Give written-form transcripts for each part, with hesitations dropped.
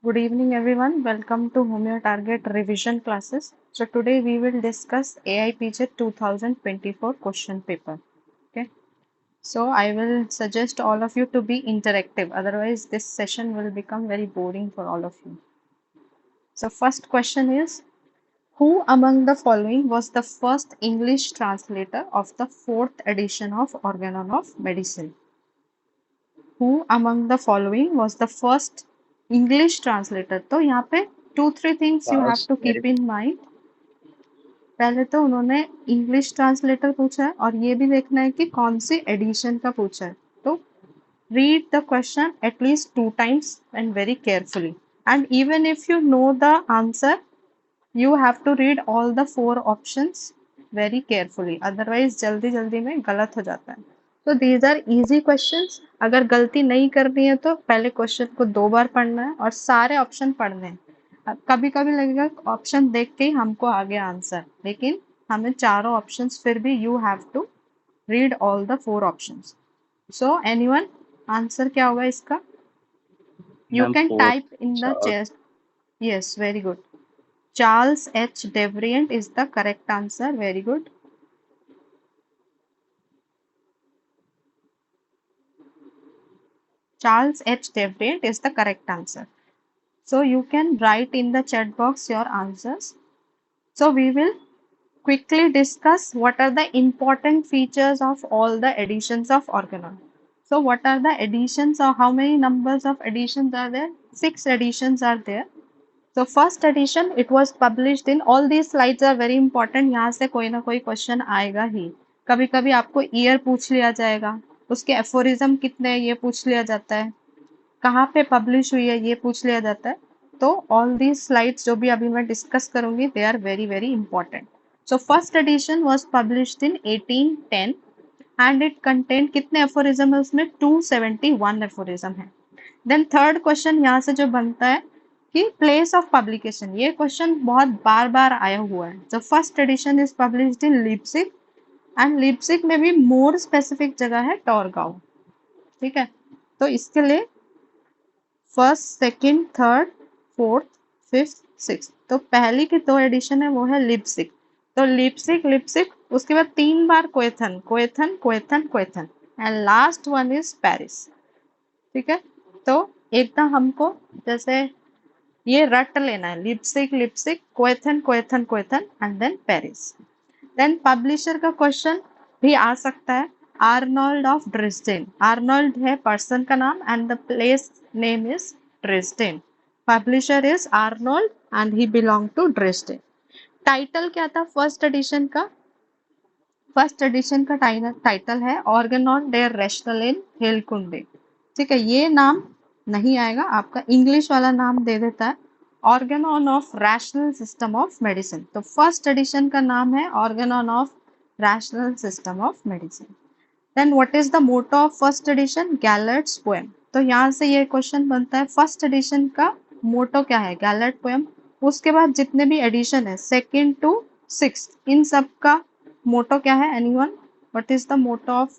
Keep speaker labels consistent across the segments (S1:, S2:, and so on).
S1: Good evening, everyone. Welcome to Homeo Target revision classes. So today we will discuss AIPJ 2024 question paper. Okay. So I will suggest all of you to be interactive. Otherwise, this session will become very boring for all of you. So first question is, who among the following was the first English translator of the fourth edition of Organon of Medicine? Who among the following was the first English translator? तो यहाँ पे 2-3 things you have
S2: Charles
S1: to keep
S2: Darwin.
S1: in mind. पहले तो उन्होंने English translator पूछा है और ये भी देखना है कि कौन सी एडिशन का पूछा है. तो read the question at least 2 times and very carefully. And even if you know the answer, you have to read all the 4 options very carefully. Otherwise जल्दी जल्दी में गलत हो जाता है. तो these are easy questions. अगर गलती नहीं करनी है तो पहले क्वेश्चन को 2 बार पढ़ना है और सारे ऑप्शन पढ़ने हैं. कभी कभी लगेगा ऑप्शन देख के ही हमको आ गया आंसर, लेकिन हमें चारों ऑप्शंस फिर भी you have to read all the 4 options. So anyone, answer क्या होगा इसका? You
S2: ma'am
S1: can
S2: fourth
S1: type in the
S2: Charles
S1: chest. Yes, very good. Charles H Devrient is the correct answer. Very good. Charles H. Devrient is the correct answer. So you can write in the chat box your answers. So we will quickly discuss what are the important features of all the editions of Organon. So what are the editions, or how many numbers of editions are there? 6 editions are there. So first edition, it was published in, all these slides are very important. यहाँ से कोई ना कोई question आएगा ही. कभी कभी आपको year पूछ लिया जाएगा, उसके एफोरिज्म कितने ये पूछ लिया जाता है, कहाँ पे पब्लिश हुई है ये पूछ लिया जाता है. तो ऑल दीज स्लाइड्स जो भी अभी मैं डिस्कस करूंगी, they are very very important. So first edition was published in 1810 and it content, कितने एफोरिज्म है उसमें? 271 एफोरिज्म है. देन थर्ड क्वेश्चन यहाँ से जो बनता है कि प्लेस ऑफ पब्लिकेशन, ये क्वेश्चन बहुत बार बार आया हुआ है. The first edition is published in Leipzig, and Leipzig में भी मोर स्पेसिफिक जगह है टॉरगांव. ठीक है. तो इसके लिए first, second, third, fourth, fifth, six, तो पहली की 2 एडिशन है वो है लिप्सिक. तो लिप्सिक लिप्सिक, उसके बाद 3 बार Koethen Koethen Koethen Koethen, and last one is Paris. ठीक है. तो एकदम हमको जैसे ये रट लेना है, Leipzig Leipzig Koethen Koethen Koethen and then Paris. Then publisher का क्वेश्चन भी आ सकता है. आर्नोल्ड ऑफ ड्रेसडेन, आर्नोल्ड है पर्सन का नाम and the place name is Dresden. Publisher is Arnold and he belong to Dresden. Title क्या था फर्स्ट एडिशन का? फर्स्ट एडिशन का टाइटल है ऑर्गेनॉन डे रेशनलेन हेलकुंडे. ठीक है. ये नाम नहीं आएगा, आपका इंग्लिश वाला नाम दे देता है Organon of rational system of medicine. तो फर्स्ट एडिशन का नाम है Organon of rational system of medicine. Then what is the motto of first edition? Gellert's poem. तो यहाँ से ये क्वेश्चन बनता है, फर्स्ट एडिशन का मोटो क्या है? गैलर्ट पोएम. उसके बाद जितने भी एडिशन है सेकंड टू सिक्स, इन सब का मोटो क्या है? Anyone, what is the motto of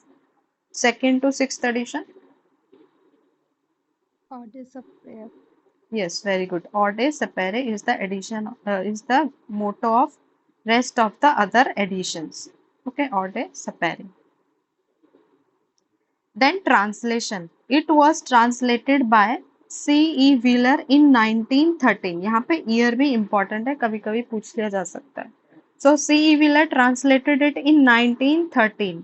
S1: second to sixth edition?
S3: Order of prayer.
S1: Yes, very good. Ode sapere is the edition, is the motto of rest of the other editions. Okay, ode sapere. Then translation. It was translated by C.E. Wheeler in 1913. यहाँ पे year भी important है, कभी कभी पूछ लिया जा सकता है. So C.E. Wheeler translated it in 1913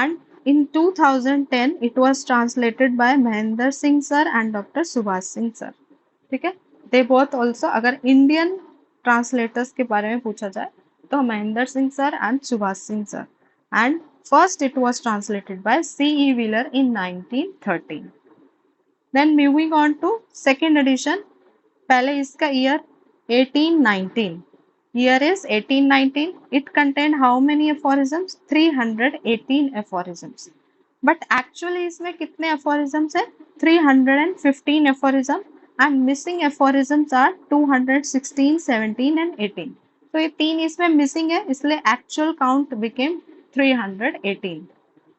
S1: and in 2010 it was translated by Mahendra Singh sir and Dr. Subhash Singh sir. ठीक है. दे बोथ ऑल्सो, अगर इंडियन ट्रांसलेटर्स के बारे में पूछा जाए तो Mahendra Singh sir and Subhash Singh sir. And first it was translated by C.E. Wheeler in 1913. Then moving on to second edition. पहले इसका year 1819. Year is 1819. It contained how many aphorisms? 318 aphorisms. But actually इसमें कितने aphorisms है? 315 aphorism and missing aphorisms are 216, 17 and 18. तो ये 3 इसमें missing है, इसलिए actual count became 318.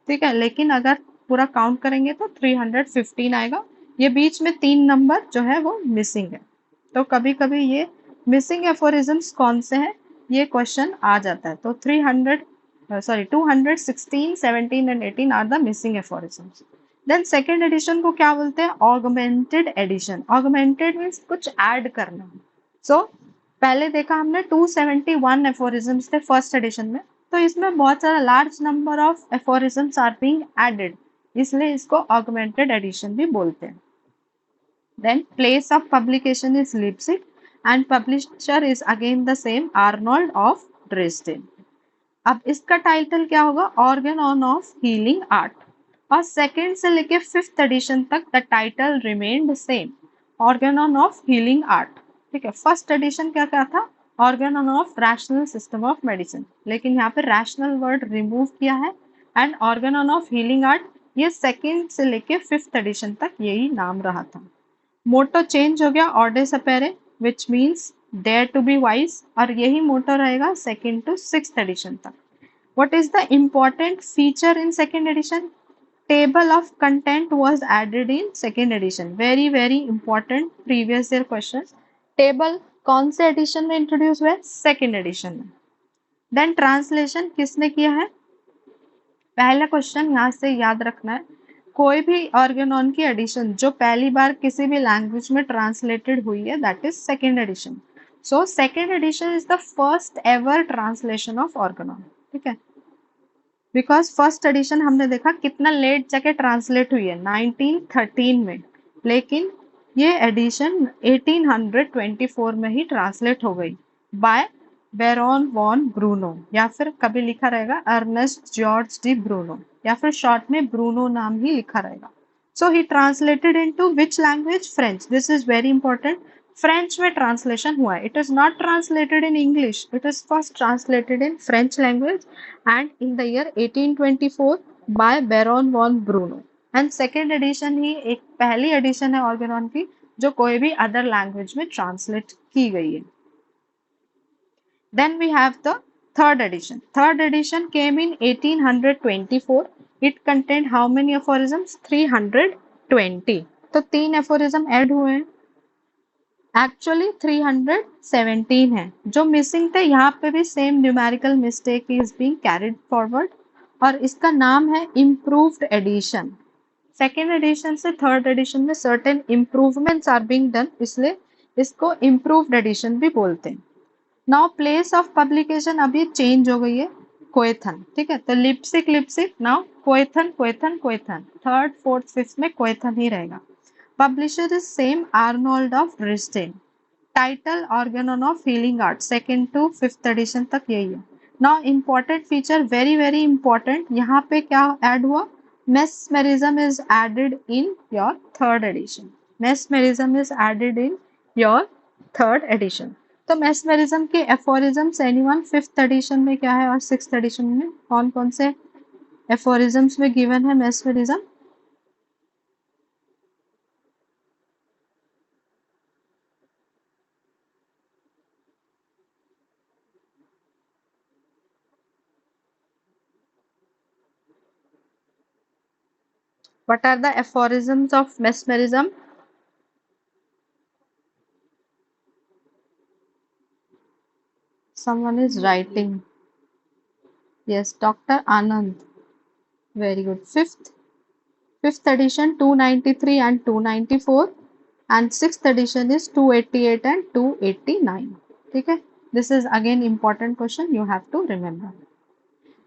S1: ठीक है. लेकिन अगर पूरा काउंट करेंगे तो 315 आएगा. ये बीच में 3 नंबर जो है वो मिसिंग है. तो कभी कभी ये मिसिंग एफोरिज्म्स कौन से हैं ये क्वेश्चन आ जाता है। तो 216, 17 and 18 are the missing aphorisms. Then second edition को क्या बोलते हैं? Augmented edition. ऑगमेंटेड मीन्स कुछ ऐड करना। सो पहले देखा हमने 271 एफोरिज्म्स थे फर्स्ट एडिशन में, तो इसमें बहुत सारा large number of aphorisms are being added, इसलिए इसको ऑगमेंटेड एडिशन भी बोलते हैं। Then place of publication is Leipzig and publisher is again the same, Arnold of Dresden. अब इसका टाइटल क्या होगा? Organon of healing art. और सेकेंड से लेके फिफ्थ एडिशन तक the title remained same, Organon of healing art. ठीक है, फर्स्ट एडिशन क्या क्या था? Organon of rational system of medicine, लेकिन यहाँ पे रैशनल वर्ड रिमूव किया है, and Organon of healing art ये सेकेंड से लेके फिफ्थ एडिशन तक यही नाम रहा था। मोटो चेंज हो गया, aude sapere which means dare to be wise, और यही मोटो रहेगा सेकेंड टू सिक्स्थ एडिशन तक। What is the important feature in second edition? Table of content was added in second edition. Very very important previous year questions. Table कौन से edition में introduce हुआ है? Second edition में. Then translation किसने किया है? पहला क्वेश्चन यहाँ से याद रखना है, कोई भी ऑर्गेनॉन की एडिशन जो पहली बार किसी भी लैंग्वेज में ट्रांसलेटेड हुई है, that is second edition. So second edition is the first ever translation of Organon. ठीक है, बिकॉज फर्स्ट एडिशन हमने देखा कितना लेट जाके ट्रांसलेट हुई है, 1913 में, लेकिन ये एडिशन 1824 में ही ट्रांसलेट हो गई बाय बेरॉन वॉन ब्रूनो, या फिर कभी लिखा रहेगा अर्नेस्ट जॉर्ज डी ब्रूनो, या फिर शॉर्ट में ब्रूनो नाम ही लिखा रहेगा। So he translated into which language? French. This is very important, French में ट्रांसलेशन हुआ है। It is not translated in English, it is first translated in French language and in the year 1824 by Baron von Bruno, and second edition ही एक पहली addition है Organon की जो कोई भी अदर लैंग्वेज में ट्रांसलेट की गई है। Then we have the third edition. Third edition came in 1824. It contained how many aphorisms? 320. तो 3 aphorism ऐड हुए हैं, एक्चुअली 317 है। जो मिसिंग थे यहाँ पे भी same numerical mistake is being carried forward, और इसका नाम है इम्प्रूव्ड एडिशन। सेकेंड एडिशन से थर्ड एडिशन में certain improvements are being done, इसलिए इसको इम्प्रूव्ड एडिशन भी बोलते हैं। नाउ प्लेस ऑफ पब्लिकेशन अभी चेंज हो गई है, कोएथन। ठीक है, तो Leipzig Leipzig, now Koethen Koethen Koethen, third fourth fifth में कोएथन ही रहेगा। Publisher is same, Arnold of Dresden. Title Organon of Healing Art, second to fifth edition तक यही है। Now important feature, very very important, यहाँ पे क्या add हुआ? Mesmerism is added in your third edition. Mesmerism is added in your third edition. तो mesmerism के aphorisms anyone fifth edition में क्या है और sixth edition में कौन कौन से aphorisms में given है mesmerism? What are the aphorisms of mesmerism? Someone is writing. Yes, Dr. Anand. Very good. Fifth edition 293 and 294, and sixth edition is 288 and 289. ठीक है, this is again important question, you have to remember.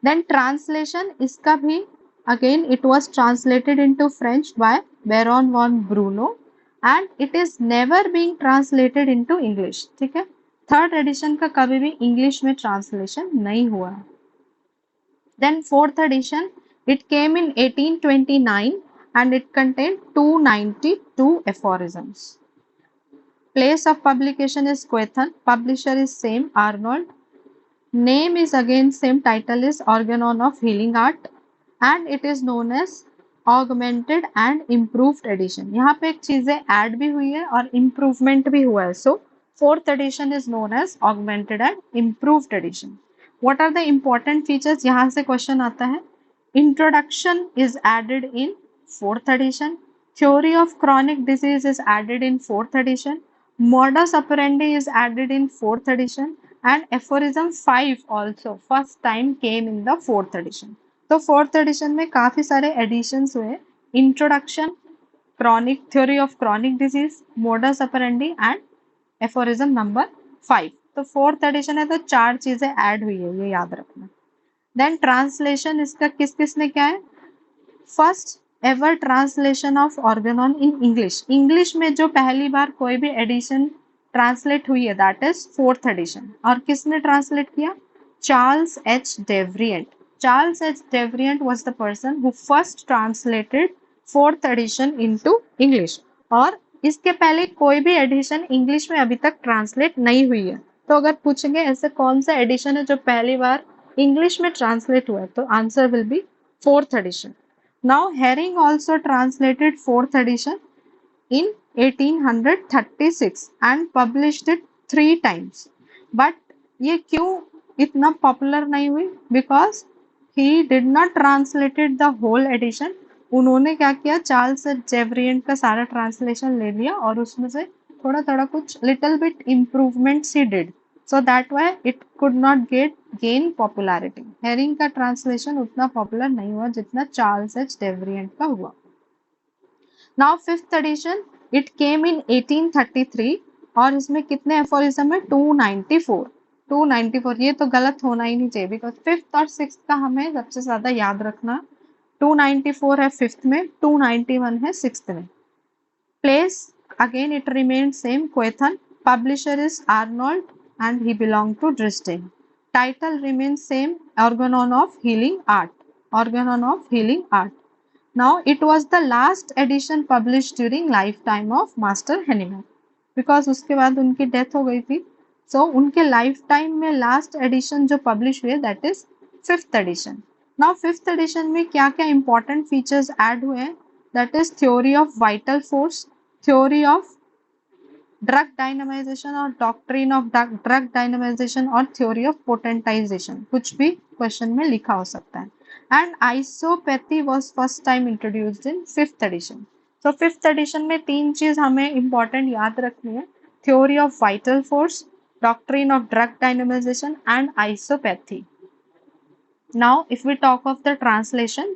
S1: Then translation, इसका भी again it was translated into French by Baron von Bruno, and it is never being translated into English. ठीक है, third edition का कभी भी English में translation नहीं हुआ है। Then fourth edition, it came in 1829 and it contained 292 aphorisms. Place of publication is Coethon, publisher is same, Arnold. Name is again same, title is Organon of Healing Art, and it is known as augmented and improved edition. यहाँ पे एक चीजें add भी हुई है और improvement भी हुआ है, so fourth edition is known as augmented and improved edition. What are the important features? यहाँ से क्वेश्चन आता है। Introduction is added in fourth edition, theory of chronic disease is added in fourth edition, Modus operandi is added in 4th edition and aphorism 5 also first time came in the 4th edition. तो 4th edition में काफी सारे editions हुए. Introduction, chronic theory of chronic disease, modus operandi and aphorism number 5. तो 4th edition है तो 4 चीजें add हुई है, ये याद रखना. देन ट्रांसलेशन इसका किस किसने क्या है? First ever translation of Organon in English. English में जो पहली बार कोई भी एडिशन ट्रांसलेट हुई है दैट इज 4th एडिशन. और किसने ट्रांसलेट किया? Charles H Devrient. Charles H Devrient was the person who first translated 4th edition into English. और इसके पहले कोई भी एडिशन इंग्लिश में अभी तक ट्रांसलेट नहीं हुई है. तो अगर पूछेंगे ऐसे कौन सा एडिशन है जो पहली बार इंग्लिश में ट्रांसलेट हुआ है, तो answer will be 4th edition. Now Herring also translated 4th edition in 1836 and published it 3 times. But ये क्यों इतना पॉपुलर नहीं हुई? Because he did not translated the whole edition. उन्होंने क्या किया? चार्ल्स जेवरिएंट का सारा ट्रांसलेशन ले लिया और उसमें से थोड़ा थोड़ा कुछ little bit improvements he did. So that way it could not gain popularity. Herring का ट्रांसलेशन उतना पॉपुलर नहीं हुआ जितना चार्ल्स एच डेवरिएंट का हुआ. Now 5th edition it came in 1833 और इसमें कितने एफोरिज्म है? 294. 294 ये तो गलत होना ही नहीं चाहिए बिकॉज 5th और 6th का हमें सबसे ज्यादा याद रखना. 294 है 5th में, 291 है 6th में. Place again it remained same, Quethan. Publisher is Arnold and he belonged to Dresden. Title remains same, Organon of Healing Art. Organon of Healing Art. Now it was the last edition published during lifetime of Master Henneman. Because उसके बाद उनकी death हो गई थी. So उनके lifetime में last edition जो publish हुए that is 5th edition. Now 5th edition में क्या क्या इंपॉर्टेंट फीचर्स ऐड हुए हैं? That is theory of vital force, theory of drug dynamization और डॉक्ट्रिन ऑफ ड्रग डायनामाइजेशन और थ्योरी ऑफ पोटेंटाइजेशन. कुछ भी क्वेश्चन में लिखा हो सकता है. And isopathy was first time introduced in 5th edition. तो 5th एडिशन में 3 चीज हमें इंपॉर्टेंट याद रखनी है: theory of vital force, doctrine of drug dynamization and isopathy. Now if we talk of the translation,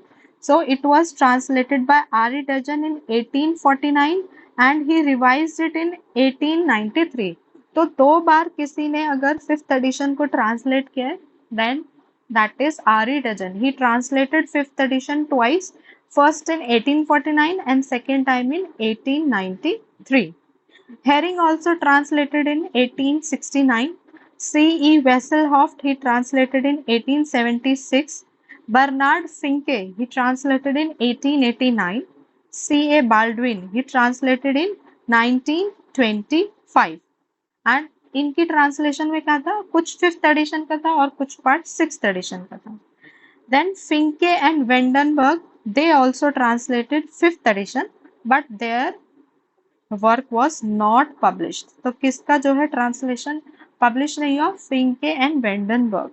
S1: so it was translated by R.E. Dudgeon in 1849 and he revised it in 1893. तो 2 बार किसी ने अगर 5th edition को translate किया है then that is R.E. Dudgeon. He translated 5th edition twice, first in 1849 and second time in 1893. Herring also translated in 1869. C.E. Wesselhoft he translated in 1876. Bernard Finke he translated in 1889. C.A. Baldwin he translated in 1925. And इनकी translation में क्या था? कुछ 5th addition का था और कुछ part 6th addition का था. Then Finke and Vandenberg they also translated 5th edition but their work was not published. तो किसका जो है ट्रांसलेशन पब्लिश नहीं हुआ? Fincke and Wendenberg.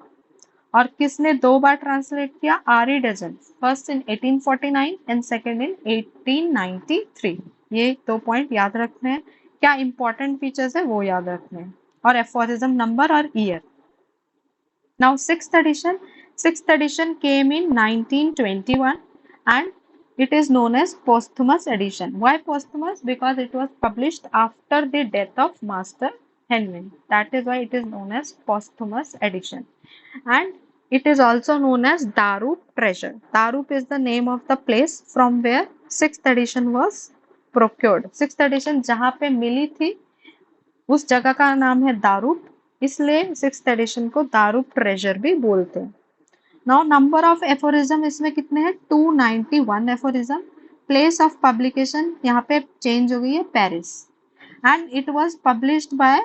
S1: और किसने 2 बार ट्रांसलेट किया? R E. Dudgeon, first in 1849 and second in 1893. ये 2 पॉइंट याद रखने हैं. क्या इंपॉर्टेंट फीचर्स है वो याद रखने हैं और एफोरिज्म नंबर और year. Now 6th edition came in 1921 and it is known as posthumous edition. Why posthumous? Because it was published after the death of Master Henneman. That is why it is known as posthumous edition. And it is also known as Darup treasure. Darup is the name of the place from where 6th edition was procured. 6th edition जहाँ पे मिली थी उस जगह का नाम है दारूप, इसलिए 6th edition को दारूप ट्रेजर भी बोलते हैं. नाउ नंबर ऑफ एफोरिज्म इसमें कितने हैं? 291 एफोरिज्म. प्लेस ऑफ पब्लिकेशन यहाँ पे चेंज हो गई है, Paris. And it was published by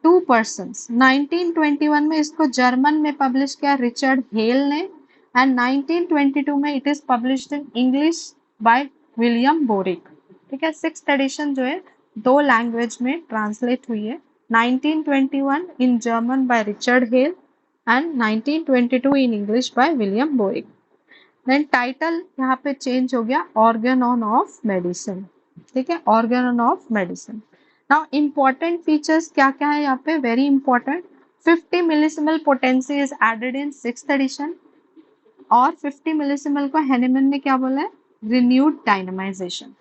S1: 2 persons. 1921 में इसको जर्मन में पब्लिश किया रिचर्ड हेल ने एंड 1922 में it is published in English by William boric. ठीक है. 6th एडिशन जो है 2 लैंग्वेज में ट्रांसलेट हुई है. 1921 in German by Richard Haehl and 1922 in English by William Borick. Then title यहाँ पे चेंज हो गया Organon of Medicine. ठीक है, Organon of Medicine. Now important features क्या क्या है यहाँ पे, very important, 50 millesimal potency is added in 6th edition, और 50 मिलीसिमल को हेनेमन ने क्या बोला है, renewed dynamization.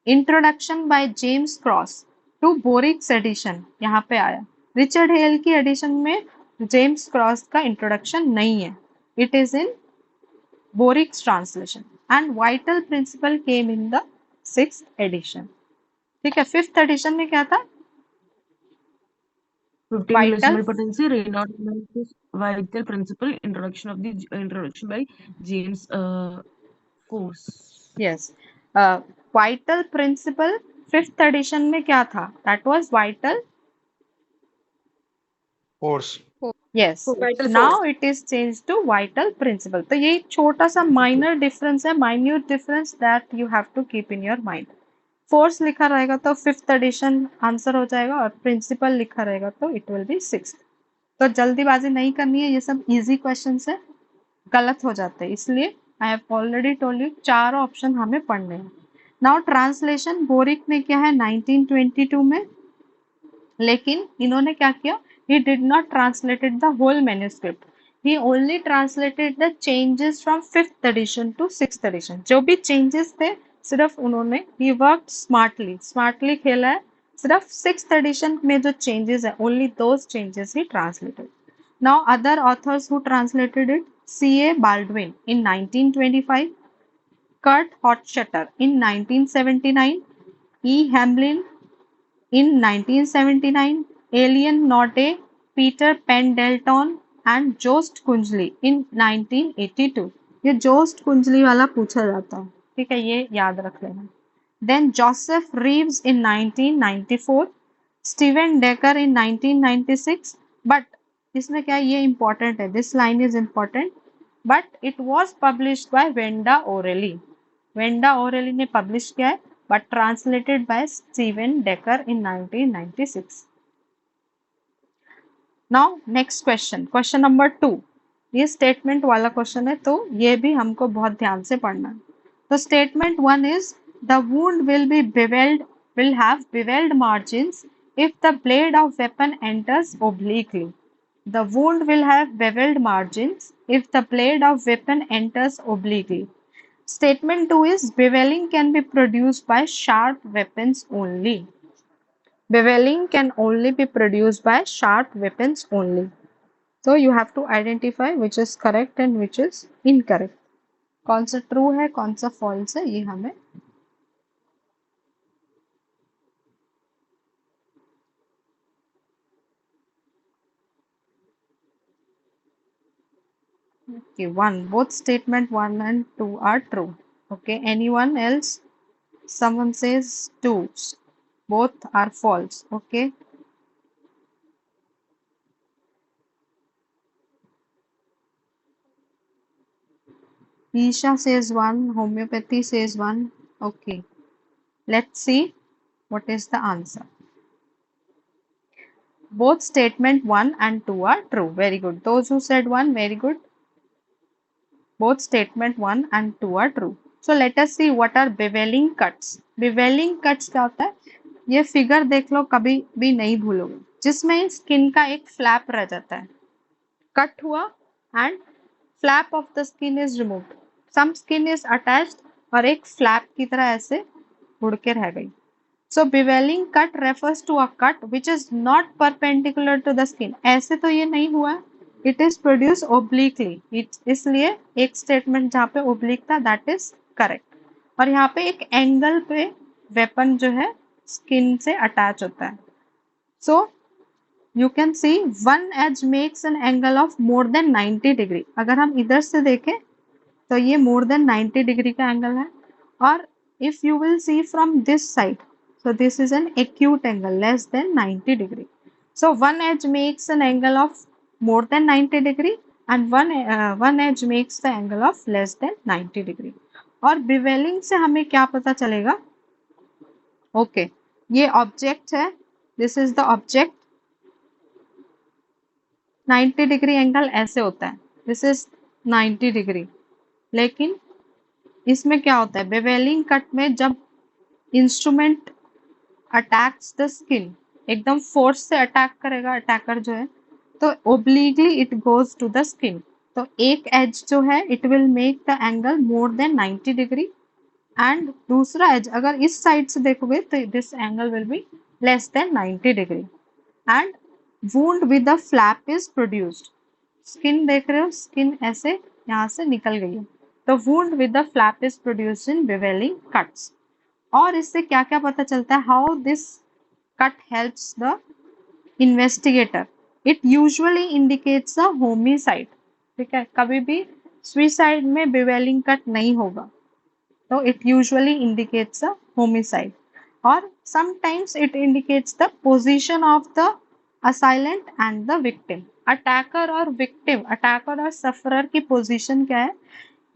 S1: Introduction by James Krauss to Boericke's edition यहाँ पे आया, रिचर्ड हेल की एडिशन में जेम्स क्रॉस का इंट्रोडक्शन नहीं है, it is in Boericke's translation, and vital principle came in the 6th edition. ठीक है, 5th एडिशन में क्या था,
S2: 50
S1: vital,
S2: millisievert potency, Raynaud vital principle, introduction by James Course.
S1: Yes, vital principle 5th edition में क्या था, that was vital
S3: Force.
S1: Yes,
S2: Vital
S1: now
S2: force.
S1: It is change to vital principle. तो ये छोटा सा माइनर डिफरेंस है, minute difference that you have to keep in your mind. Force लिखा रहेगा तो 5th एडिशन आंसर हो जाएगा, और प्रिंसिपल लिखा रहेगा तो इट विल बी 6th। तो जल्दीबाजी नहीं करनी है, ये सब इजी क्वेश्चन है, गलत हो जाते हैं, इसलिए I have already told you 4 option हमें पढ़ने हैं। नाउ ट्रांसलेशन बोरिक ने किया है 1922 में, लेकिन इन्होंने क्या किया, he did not translated the whole manuscript, he only translated the changes from 5th edition to 6th edition। जो भी changes थे सिर्फ उन्होंने, he worked smartly खेला है, सिर्फ 6th edition में जो changes है only those changes he translated। now other authors who translated it, C.A. Baldwin in 1925, Kurt Hochschutter in 1979, E. Hamlin in 1979, Alien Norte, Peter Pendleton and Joost Kunjli in 1982। ये Jost कुंजली वाला पूछा जाता है, ठीक है, ये याद रख लेना। Then Joseph Reeves in 1994, Stephen Decker in 1996, but इसमें क्या है, ये important है, this line is important, but it was published by Wenda Orelli। Wenda Orelli ने पब्लिश किया है, but translated by Stephen Decker in 1996। Now next question, question number 2, ये statement वाला क्वेश्चन है, तो ये भी हमको बहुत ध्यान से पढ़ना है। तो statement 1 is the wound will have beveled margins if the blade of weapon enters obliquely। The wound will have beveled margins if the blade of weapon enters obliquely। Statement 2 is beveling can be produced by sharp weapons only। Beveling can only be produced by sharp weapons only। So you have to identify which is correct and which is incorrect। कौन सा true है कौन सा false है, ये हमें okay, one, both statement 1 and 2 are true। Okay, anyone else, someone says 2, both are false। Okay, Isha says 1, homeopathy says 1। Okay, let's see what is the answer। Both statement 1 and 2 are true, very good, those who said 1, very good, both statement 1 and 2 are true। So let us see what are beveling cuts। beveling cuts क्या होता है, ये figure देख लो, कभी भी नहीं भूलोगे, जिसमें skin का एक फ्लैप रह जाता है, कट हुआ and flap of the skin is removed, some skin is attached और एक फ्लैप की तरह ऐसे उड़ के रह गई। So beveling cut refers to a cut which is not perpendicular to the skin। ऐसे तो ये नहीं हुआ, it is produced obliquely। इसलिए एक स्टेटमेंट जहाँ पे oblique था that is correct। और यहाँ पे एक एंगल पे वेपन जो है स्किन से अटैच होता है। So you can see one edge makes an angle of more than 90 degree। अगर हम इधर से देखें तो ये more than 90 degree का एंगल है, और if you will see from this side, so this is an acute angle less than 90 degree। So one edge makes an angle of more than 90 degree and one edge makes the angle of less than 90 degree। और beveling से हमें क्या पता चलेगा, okay, ये object है, this is the object, 90 degree angle ऐसे होता है, दिस इज 90 डिग्री। लेकिन इसमें क्या होता है, बेवेलिंग कट में जब इंस्ट्रूमेंट अटैक्स द स्किन, एकदम फोर्स से अटैक करेगा अटैकर जो है, तो obliquely it goes to the skin. तो एक एज जो है it will make the angle more than 90 degree, and दूसरा एज अगर इस साइड से देखोगे तो this angle will be less than 90 degree. And wound with the flap is produced, skin देख रहे हो, स्किन ऐसे यहाँ से निकल गई है, तो wound with the flap is produced in bevelling cuts. और इससे क्या क्या पता चलता है, how this cut helps the investigator, it usually indicates a homicide. ठीक है, कभी भी सुसाइड में बिवेलिंग कट नहीं होगा, so it usually indicates a homicide, or sometimes it indicates the position of the assailant and the victim। Attacker और victim, attacker और sufferer की पोजीशन क्या है,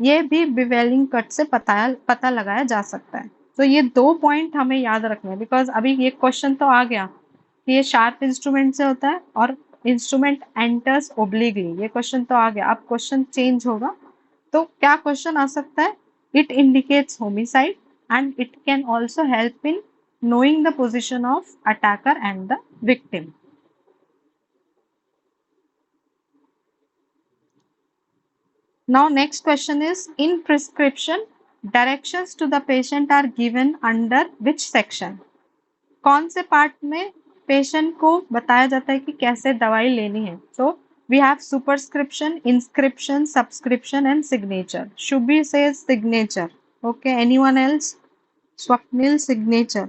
S1: ये भी बिवेलिंग कट से पता लगाया जा सकता है। तो ये दो पॉइंट हमें याद रखने हैं, बिकॉज अभी ये क्वेश्चन तो आ गया कि ये शार्प इंस्ट्रूमेंट से होता है और इंस्ट्रूमेंट एंटर्स ओब्लिकली, ये क्वेश्चन तो आ गया। अब क्वेश्चन चेंज होगा, तो क्या क्वेश्चन आ सकता है, it indicates homicide and it can also help in knowing the position of attacker and the victim। Now next question is, in prescription directions to the patient are given under which section? कौन से part में patient को बताया जाता है कि कैसे दवाई लेनी है? So we have superscription, inscription, subscription and signature. Shubhi says signature. Okay, anyone else? Swapnil, signature.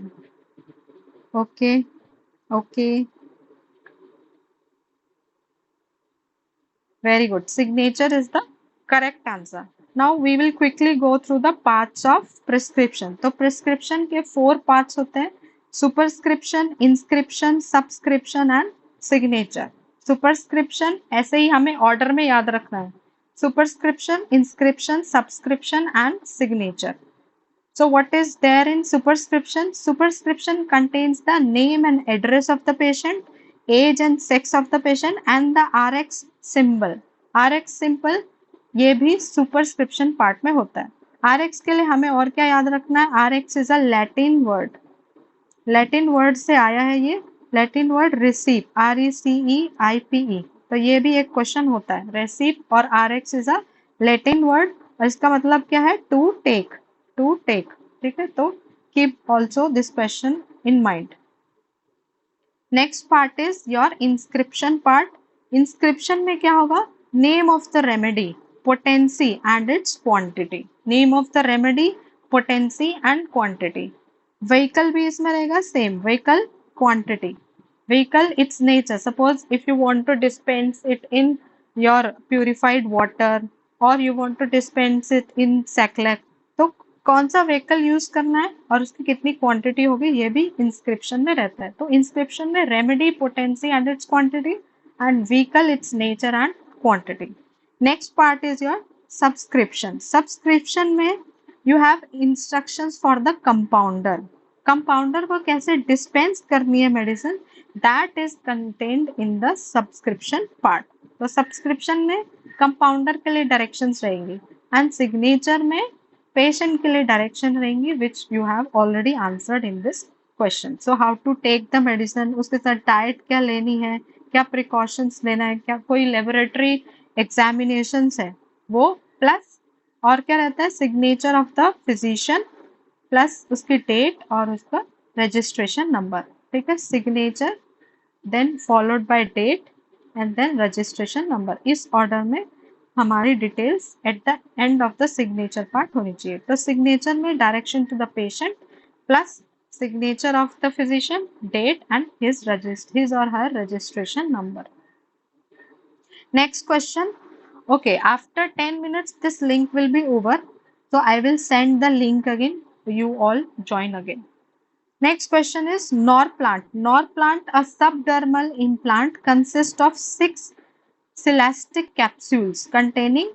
S1: Okay, okay, very good. Signature is the correct answer. Now we will quickly go through the parts of prescription. तो prescription के 4 parts होते हैं, superscription, inscription, subscription and signature। superscription ऐसे ही हमें order में याद रखना है, superscription, inscription, subscription and signature। So what is there in superscription? Superscription contains the name and address of the patient, age and sex of the patient and the RX symbol। RX symbol ये भी superscription part में होता है। RX के लिए हमें और क्या याद रखना है? RX is a Latin word। Latin word से आया है ये, Latin word receipt, RECEIPE। तो ये भी एक क्वेश्चन होता है, receipt और RX is a Latin word और इसका मतलब क्या है? To take, to take। ठीक है, तो keep also this question in mind। Next part is your inscription part. Inscription में क्या होगा? Name of the remedy, potency and its quantity. Name of the remedy, potency and quantity. Vehicle भी इसमें रहेगा, same vehicle, quantity. Vehicle, its nature, suppose if you want to dispense it in your purified water और you want to dispense it in sac lac, तो कौन सा vehicle use करना है और उसकी कितनी क्वांटिटी होगी, ये भी इंस्क्रिप्शन में रहता है। तो इंस्क्रिप्शन में remedy, potency and its quantity, and vehicle, its nature and quantity. Next part is your subscription. Subscription में you have instructions for the compounder. Compounder को कैसे डिस्पेंस करनी है medicine, that is contained in the subscription part. तो subscription में compounder के लिए directions रहेंगी एंड सिग्नेचर में पेशेंट के लिए डायरेक्शन रहेंगी, which you have already answered in this question. So how to take the medicine, उसके साथ डाइट क्या लेनी है, क्या प्रिकॉशंस लेना है, क्या कोई लेबोरेटरी एग्जामिनेशन है वो, प्लस और क्या रहता है, signature of the physician plus उसकी डेट और उसका रजिस्ट्रेशन नंबर। ठीक है, signature then followed by date and then registration number. इस ऑर्डर में हमारी details at the end of the signature part होनी चाहिए। तो सिग्नेचर में direction to the patient plus signature of the physician, date and his or her registration number। Next question. Okay, after 10 minutes this link will be over, so I will send the link again, you all join again। Next question is Norplant। Norplant, a subdermal implant, consists of 6 celastic capsules containing,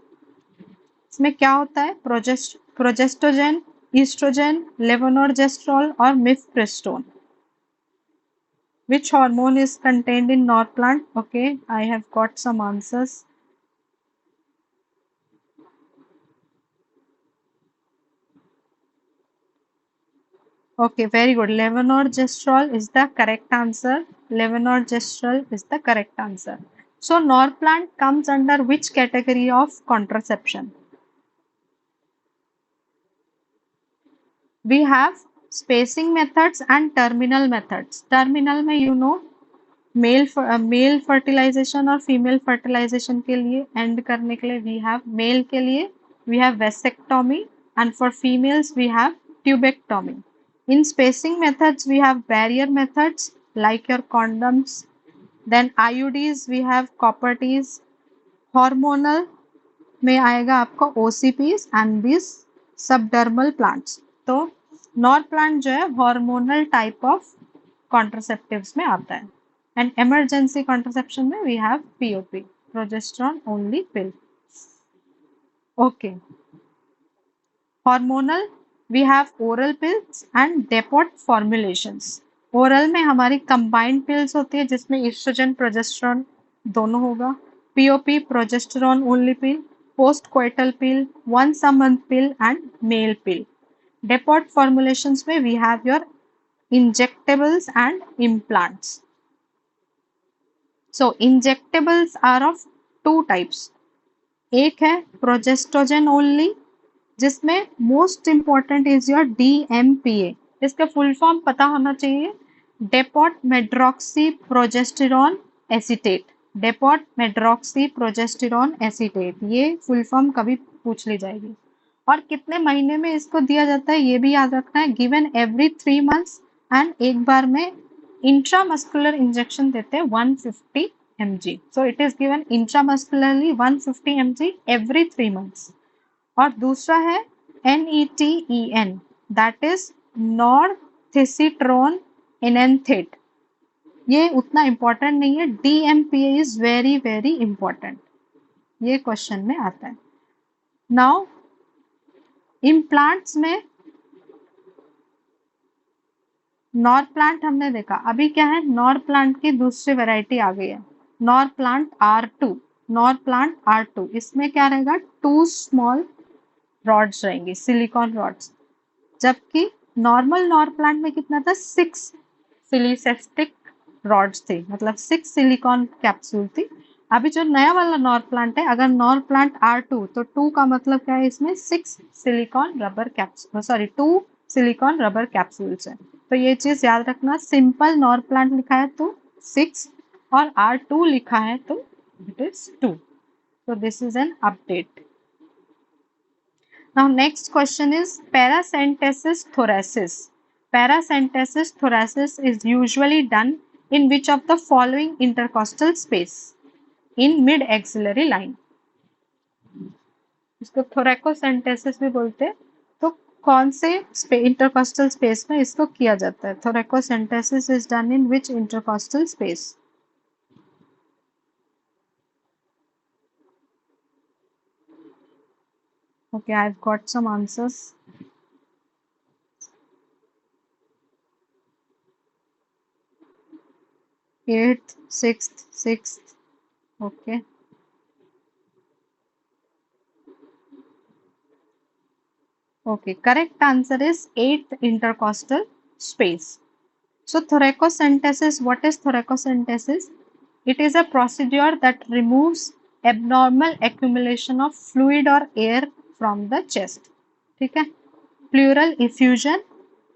S1: इसमें क्या होता है, progestogen, oestrogen, लेवोनोर्जेस्ट्रॉल और मिफप्रिस्टोन। Which hormone is contained in Norplant? Okay, I have got some answers। Okay, very good. Levonorgestrel is the correct answer. Levonorgestrel is the correct answer. So Norplant comes under which category of contraception? We have spacing methods and terminal methods. Terminal में you know mail fertilisation और female fertilisation के लिए and करने के लिए we have male के लिए we have vasectomy and for females we have tubectomy. In spacing methods we have barrier methods like your condoms, then IUDs we have copper Ts, hormonal में आएगा आपका OCPs and these subdermal plants. तो Norplant जो है hormonal type of contraceptives में आता है and emergency contraception में we have POP, progesterone only pill. Okay, hormonal we have oral pills and depot formulations. Oral में हमारी कंबाइंड पिल्स होती है जिसमें ईस्ट्रोजन प्रोजेस्टेरॉन दोनों होगा. POP progesterone only pill, post coital pill, once a month pill and male pill. Depot formulations में we have your injectables and implants. So injectables are of two types. एक है progestogen only जिसमें most important is your DMPA. इसका full form पता होना चाहिए, depot medroxyprogesterone acetate. Depot medroxyprogesterone acetate, ये full form कभी पूछ ली जाएगी. और कितने महीने में इसको दिया जाता है ये भी याद रखना है, गिवन एवरी 3 months एंड एक बार में इंट्रामस्कुलर इंजेक्शन देते हैं 150 mg. So it is given intramuscularly 150 mg every 3 months. और दूसरा है NETEN, दैट इज नॉर्थिसिट्रोन एनेंथेट. ये उतना इंपॉर्टेंट नहीं है. DMPA is very very important, ये क्वेश्चन में आता है. नाउ इम्प्लांट्स में नॉर प्लांट हमने देखा, अभी क्या है नॉर प्लांट की दूसरी वैरायटी आ गई है, nor plant R2. Nor plant R2 इसमें क्या रहेगा, 2 स्मॉल रॉड्स रहेंगी, सिलिकॉन रॉड्स. जबकि नॉर्मल नॉर प्लांट में कितना था, 6 सिलिसेस्टिक रॉड्स थे, मतलब 6 सिलिकॉन कैप्सूल थी. अभी जो नया वाला नॉर प्लांट है, अगर नॉर प्लांट R2 तो 2 का मतलब क्या है, इसमें 6 silicone rubber capsule, sorry 2 silicone rubber capsules है. तो ये चीज याद रखना, सिंपल नॉर प्लांट लिखा है तो 6 और R2 लिखा है तो it is 2. So this is an update. Now next question is paracentesis thoracis. Paracentesis thoracis is usually done in which of the following intercostal space? In mid axillary line. इसको thoracocentesis भी बोलते हैं. तो कौन से इंटरकॉस्टल स्पेस में इसको किया जाता है? thoracocentesis is done in which intercostal space? Okay, I've got some answers. 8th, 6th, 6th. Okay. Okay, correct answer is 8th intercostal space. So thoracocentesis, what is thoracocentesis? It is a procedure that removes abnormal accumulation of fluid or air from the chest. ठीक है, pleural effusion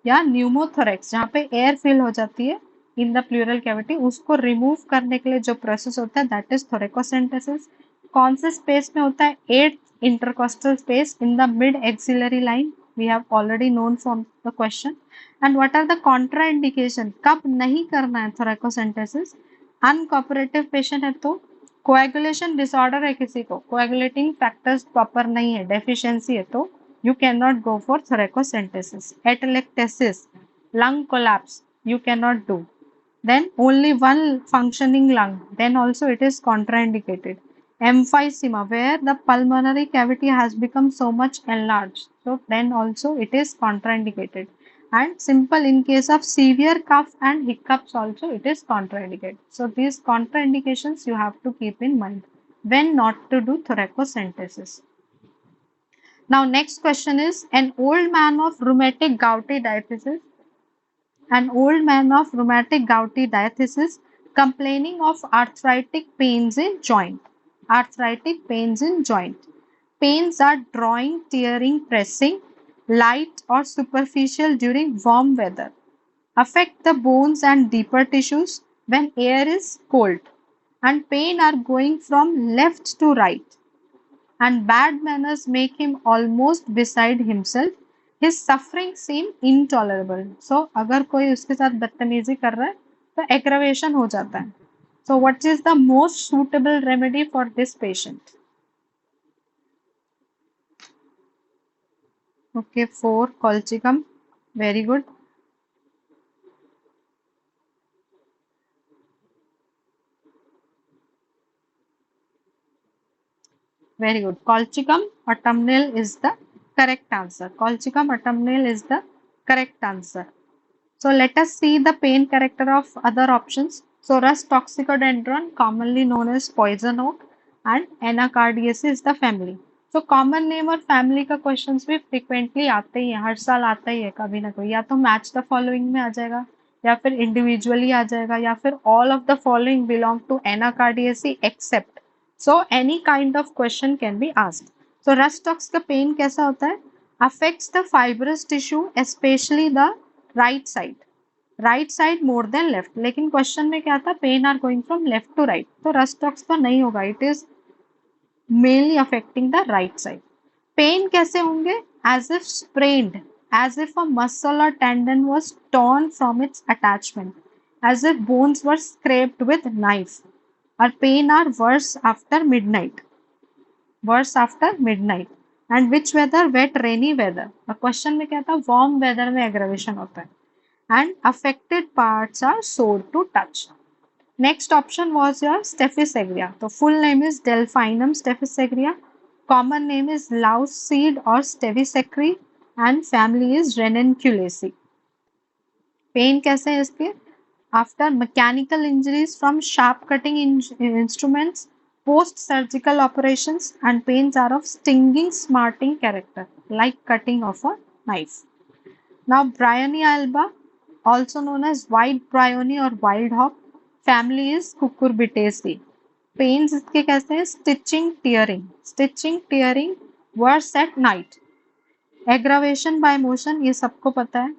S1: या pneumothorax, जहाँ पे air fill हो जाती है in the pleural cavity, उसको remove करने के लिए जो प्रोसेस होता है दैट इज थोरेकोसेंटेसिस. कौन से स्पेस में होता है? 8th intercostal space in the mid axillary line. We have already known from the question. And what are the contraindication? कब नहीं करना है थोरेकोसेंटेसिस? अनकोऑपरेटिव पेशेंट है तो, कोएगुलेशन डिसऑर्डर है किसी को, कोएगुलेटिंग फैक्टर्स प्रॉपर नहीं है, डेफिशिएंसी है तो you cannot go for thoracocentesis. Atelectasis, lung collapse, you cannot do. Then only one functioning lung, then also it is contraindicated. Emphysema, where the pulmonary cavity has become so much enlarged, so then also it is contraindicated. And simple, in case of severe cough and hiccups also it is contraindicated. So these contraindications you have to keep in mind when not to do thoracocentesis. Now next question is, an old man of rheumatic gouty diathesis An old man of rheumatic gouty diathesis complaining of arthritic pains in joint. Arthritic pains in joint. Pains are drawing, tearing, pressing, light or superficial during warm weather. Affect the bones and deeper tissues when air is cold. And pain are going from left to right. And bad manners make him almost beside himself. His suffering seem intolerable. So अगर कोई उसके साथ बदतमीजी कर रहा है तो aggravation हो जाता है. So what is the most suitable remedy for this patient? Okay, 4 colchicum. Very good. Very good. Colchicum autumnale is the correct answer. Colchicum autumnale is the correct answer. So let us see the pain character of other options. So Rust toxicodendron, commonly known as poison oak, and Anacardiaceae is the family. So common name और family का questions भी frequently आते ही हैं, हर साल आता ही है कभी ना कोई, या तो match the following में आ जाएगा, या फिर individually आ जाएगा, या फिर all of the following belong to Anacardiaceae except. So any kind of question can be asked. So Rust tox का pain कैसा होता है? Affects the fibrous tissue, especially the right side more than left. लेकिन question में क्या था? Pain are going from left to right, तो Rhus tox तो नहीं होगा. It is mainly affecting the right side. Pain कैसे होंगे? As if sprained, as if a muscle और tendon was torn from its attachment, as if bones were scraped with knife. Or pain are worse after midnight. Worse after midnight. And which weather? Wet rainy weather. और question में क्या था? Warm weather में aggravation होता है. And affected parts are sore to touch. Next option was your Staphysagra. The full name is Delphinum staphysagra. Common name is louse seed or Staphysaceae and family is Ranunculaceae. Pain कैसे है इसके? After mechanical injuries from sharp cutting instruments, post-surgical operations, and pains are of stinging, smarting character, like cutting of a knife. Now, Bryonia alba, also known as white bryony or wild hog, family is Cucurbitaceae. Pains इसके कैसे हैं? Stitching, tearing, worse at night. Aggravation by motion, ये सबको पता है.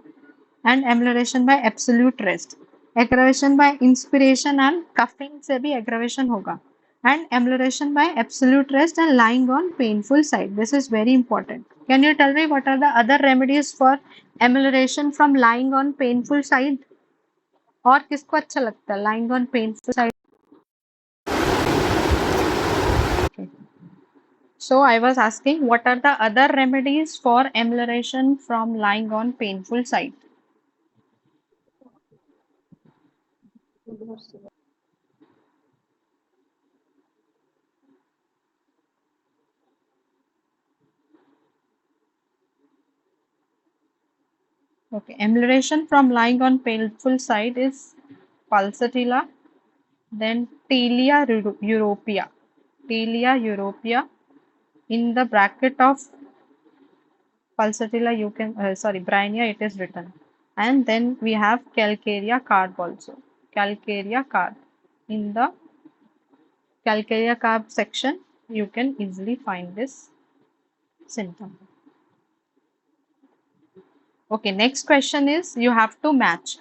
S1: And amelioration by absolute rest. Aggravation by inspiration and cuffing से भी aggravation होगा. And amelioration by absolute rest and lying on painful side. This is very important. Can you tell me what are the other remedies for amelioration from lying on painful side? और किसको अच्छा लगता है lying on painful side? Okay. So I was asking what are the other remedies for amelioration from lying on painful side? Okay, amelioration from lying on painful side is pulsatilla, then Tilia europea. In the bracket of pulsatilla, you can Bryonia, it is written, and then we have Calcarea carb also. Calcarea carb. In the Calcarea carb section, you can easily find this symptom. Okay, next question is you have to match.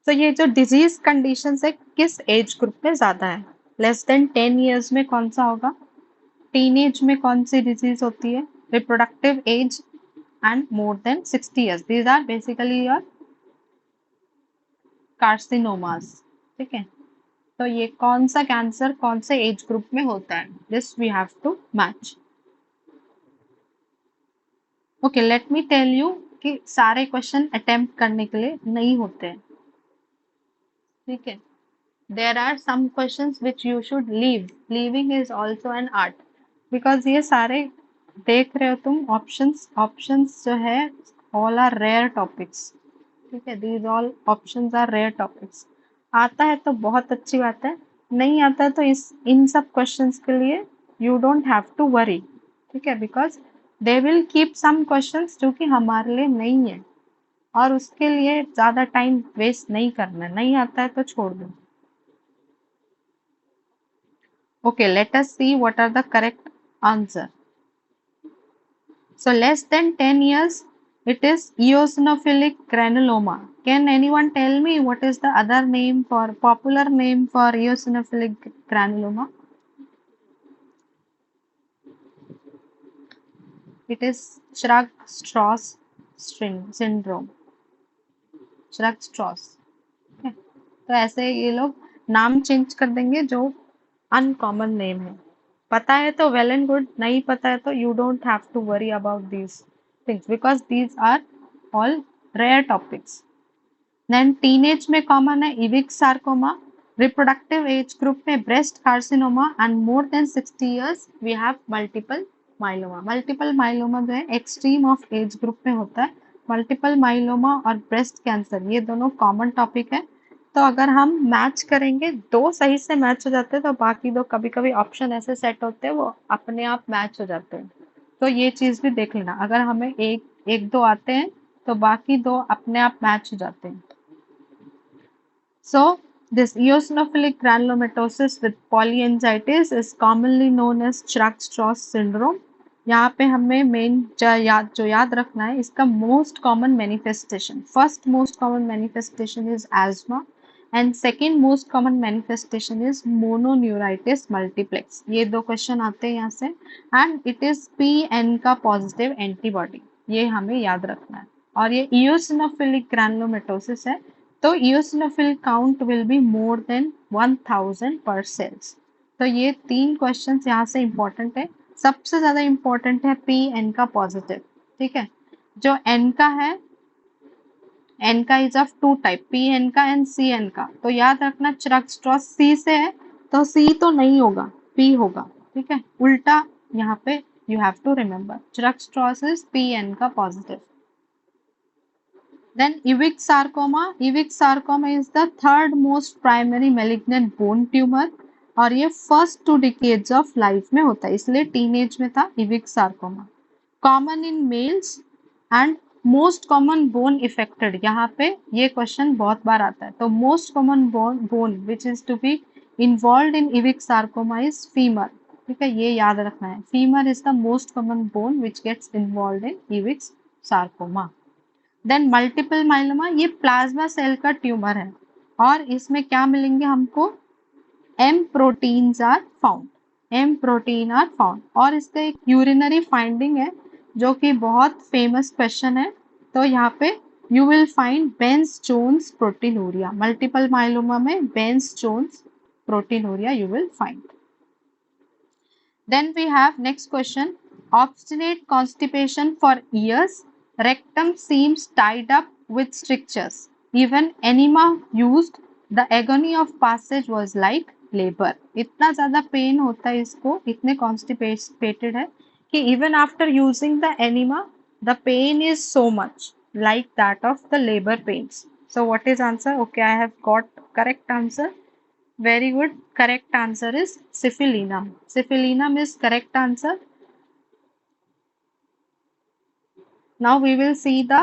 S1: तो ये जो disease condition है किस as group में ज्यादा है? Less than 10 years में कौन सा होगा? टीनेज में कौन सी डिजीज होती है? Reproductive age and more than 60 years. These are basically your carcinomas. ठीक है, तो ये कौन सा कैंसर कौन से एज ग्रुप में होता है? This we have to match. Okay, let me tell you कि सारे क्वेश्चन अटेम्प्ट करने के लिए नहीं होते हैं. ठीक है, there are some questions which you should leave. Leaving is also an art because ये सारे देख रहे हो तुम options जो है all are rare topics. ठीक है, these all options are rare topics. आता है तो बहुत अच्छी बात है, नहीं आता तो इन सब questions के लिए you don't have to worry. ठीक है, because they will keep some questions जो कि हमारे लिए नहीं है. और उसके लिए ज्यादा टाइम वेस्ट नहीं करना है, नहीं आता है तो छोड़ दो। Okay, let us see what are the correct answer. So less than 10 years, it is eosinophilic granuloma. Can anyone tell me what is the other name for popular name for eosinophilic granuloma? It is Churg-Strauss syndrome. Churg-Strauss. Okay. तो ऐसे ये लोग नाम change कर देंगे जो uncommon name है। पता है तो वेल एंड गुड, नहीं पता है तो you don't have to worry about these things because these are all rare topics. Then teenage में कॉमन है Ewing sarcoma, reproductive age group में breast carcinoma and more than 60 years we have multiple myeloma. Multiple myeloma जो है extreme of age group में होता है। Multiple myeloma और breast cancer ये दोनों कॉमन टॉपिक है। तो अगर हम मैच करेंगे, दो सही से मैच हो जाते हैं तो बाकी दो कभी कभी ऑप्शन ऐसे सेट होते हैं वो अपने आप मैच हो जाते हैं। तो ये चीज भी देख लेना, अगर हमें एक एक दो आते हैं तो बाकी दो अपने आप मैच हो जाते हैं। So, this eosinophilic granulomatosis with polyangiitis is commonly known as Churg-Strauss syndrome. यहाँ पे हमें मेन जो याद रखना है, इसका most common manifestation, first most common manifestation is asthma and second most common manifestation is mononeuritis multiplex. ये दो क्वेश्चन आते हैं यहाँ से एंड इट इज PN का पॉजिटिव एंटीबॉडी, ये हमें याद रखना है। और ये eosinophilic granulomatous है तो eosinophil count will be more than 1000 पर सेल्स। तो ये तीन क्वेश्चंस यहाँ से इंपॉर्टेंट है। सबसे ज्यादा इंपॉर्टेंट है PN का पॉजिटिव, ठीक है। जो N का है, N का is of two type, PN का एंड CN का। तो याद रखना Churg-Strauss C से है तो C तो नहीं होगा, P होगा, ठीक है। उल्टा यहाँ पे you have to remember Churg-Strauss is PN का positive. Then Ewig sarcoma. Ewig sarcoma is the third most primary malignant bone tumor और ये फर्स्ट 2 decades of life में होता है, इसलिए टीनेज में था Ewig sarcoma. Common in males and most common bone affected. यहाँ पे ये क्वेश्चन बहुत बार आता है। तो most common bone which is to be involved in Ewig sarcoma is femur. ठीक है, ये याद रखना है। Femur is the most common bone which gets involved in Ewig sarcoma. Then multiple myeloma, ये प्लाज्मा सेल का ट्यूमर है और इसमें क्या मिलेंगे हमको, M proteins are found, M protein are found. और इसका एक यूरिनरी फाइंडिंग है जो कि बहुत फेमस क्वेश्चन है। तो यहाँ पे you will find Bence Jones proteinuria, multiple myeloma में Bence Jones proteinuria you will find. Then we have next question, obstinate constipation for years, rectum seems tied up with strictures, even enema used, the agony of passage was like labor. इतना ज़्यादा pen होता है इसको, इतने constipated है कि even after using the enema, the pain is so much like that of the labor pains. So what is answer? Okay, I have got correct answer. Very good. Correct answer is syphilinum. Syphilinum is correct answer. Now we will see the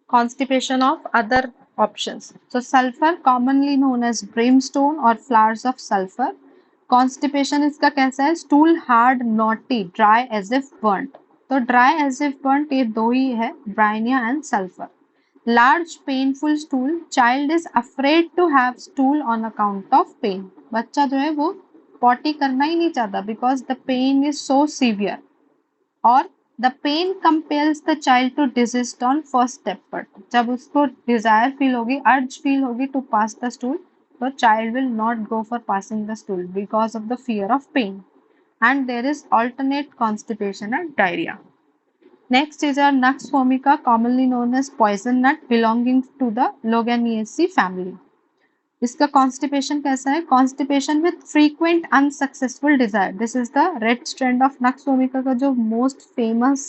S1: constipation of other options. So sulfur, commonly known as brimstone or flowers of sulfur. Constipation इसका कैसा है, stool hard, knotty, dry as if burnt. तो dry as if burnt ये दो ही है, bryonia and sulfur. Large painful stool, child is afraid to have stool on account of pain. बच्चा जो है वो पॉटी करना ही नहीं चाहता because the pain is so severe. और the pain compels the child to desist on first step. पर जब उसको desire feel होगी, urge feel होगी to pass the stool, तो child will not go for passing the stool because of the fear of pain. And there is alternate constipation and diarrhea. Next is our Nux vomica, commonly known as poison nut, belonging to the Loganiaceae family. इसका constipation कैसा है, constipation with frequent unsuccessful desire. This is the red strand of Nux vomica का जो most famous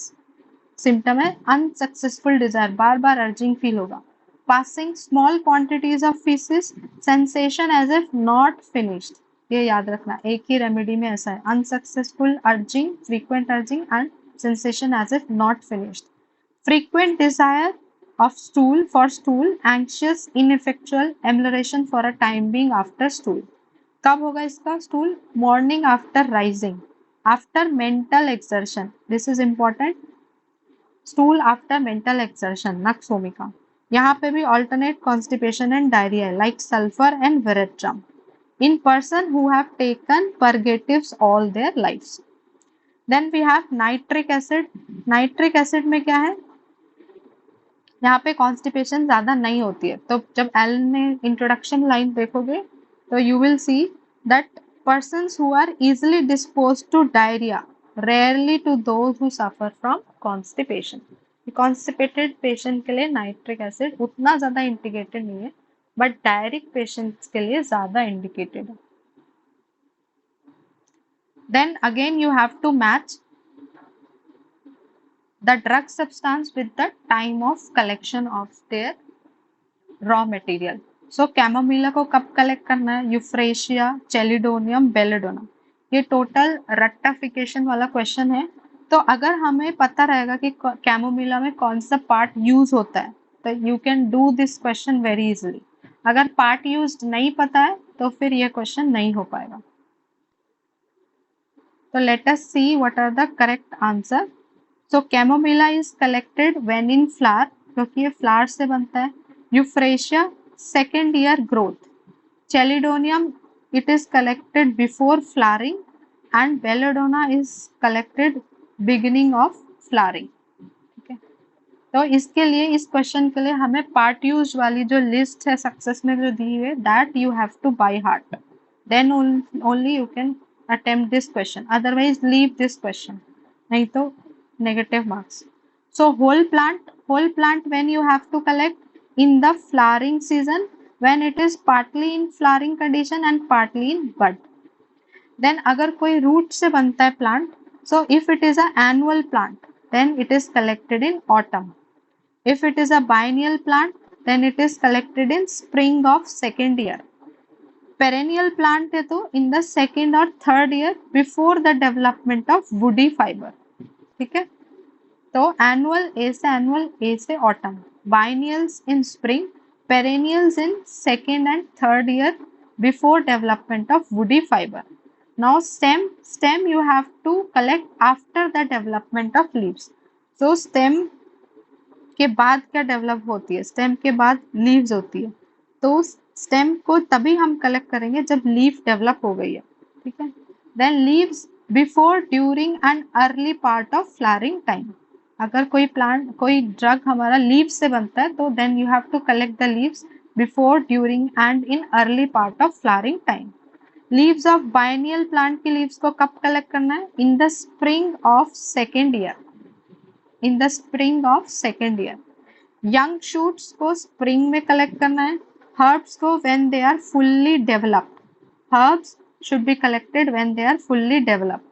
S1: symptom है, unsuccessful desire, बार बार urging feel होगा. Passing small quantities of feces, sensation as if not finished. ये याद रखना, एक ही रेमेडी में ऐसा है, unsuccessful urging, frequent urging and sensation as if not finished. Frequent desire, of stool for stool, anxious, ineffectual, emulation for a time being after stool. कब होगा इसका stool? Morning after rising, after mental exertion, this is important, stool after mental exertion, Nux vomica. यहाँ पे भी alternate constipation and diarrhea like sulfur and veratrum in person who have taken purgatives all their lives. Then we have nitric acid. Nitric acid में क्या है? यहाँ पे constipation ज्यादा नहीं होती है, तो जब एल में इंट्रोडक्शन लाइन देखोगे तो you will see that persons who are easily disposed to diarrhea, rarely to those who suffer from constipation. Constipated patient के लिए नाइट्रिक एसिड उतना ज्यादा इंडिकेटेड नहीं है, बट डायरिक पेशेंट्स के लिए ज्यादा इंडिकेटेड है। Then again you have to match the drug substance with the time of collection of their raw material. So chamomilla को कब कलेक्ट करना है? Euphrasia, chelidonium, belladonna. ये टोटल रेक्टिफिकेशन वाला क्वेश्चन है, तो अगर हमें पता रहेगा कि कैमोमिला में कौन सा पार्ट यूज होता है तो you can do this question very easily. अगर पार्ट यूज नहीं पता है तो फिर ये क्वेश्चन नहीं हो पाएगा। तो let us see what are the correct answer. So chamomilla is collected when in flower, क्योंकि ये फ्लावर से बनता है। Euphrasia second year growth, chelidonium it is collected before flowering and belladonna is collected beginning of flowering. ठीक है, तो इसके लिए इस क्वेश्चन के लिए हमें पार्ट यूज वाली जो लिस्ट है सक्सेस में जो दी है that you have to by heart, then only you can attempt this question, otherwise leave this question, नहीं तो negative marks. So whole plant when you have to collect in the flowering season when it is partly in flowering condition and partly in bud. Then अगर कोई root से बनता है plant, so if it is an annual plant then it is collected in autumn. If it is a biennial plant then it is collected in spring of second year. Perennial plant है तो in the second or third year before the development of woody fiber. ठीक है, तो annual ए से autumn, biennials in spring, perennials in second and third year before development of woody fibre. Now stem you have to collect after the development of leaves. So stem के बाद क्या develop होती है? स्टेम के बाद leaves होती है, तो स्टेम को तभी हम कलेक्ट करेंगे जब लीफ डेवलप हो गई है। ठीक है, then leaves before, during and early part of flowering time. अगर कोई प्लांट कोई ड्रग हमारा लीव्स से बनता है तो then you have to collect the leaves before, during and in early part of flowering time. Leaves of biennial plant की leaves को कब कलेक्ट करना है? In the spring of second year, in the spring of second year. Young shoots को spring में collect करना है। Herbs को when they are fully developed, herbs should be collected when they are fully developed.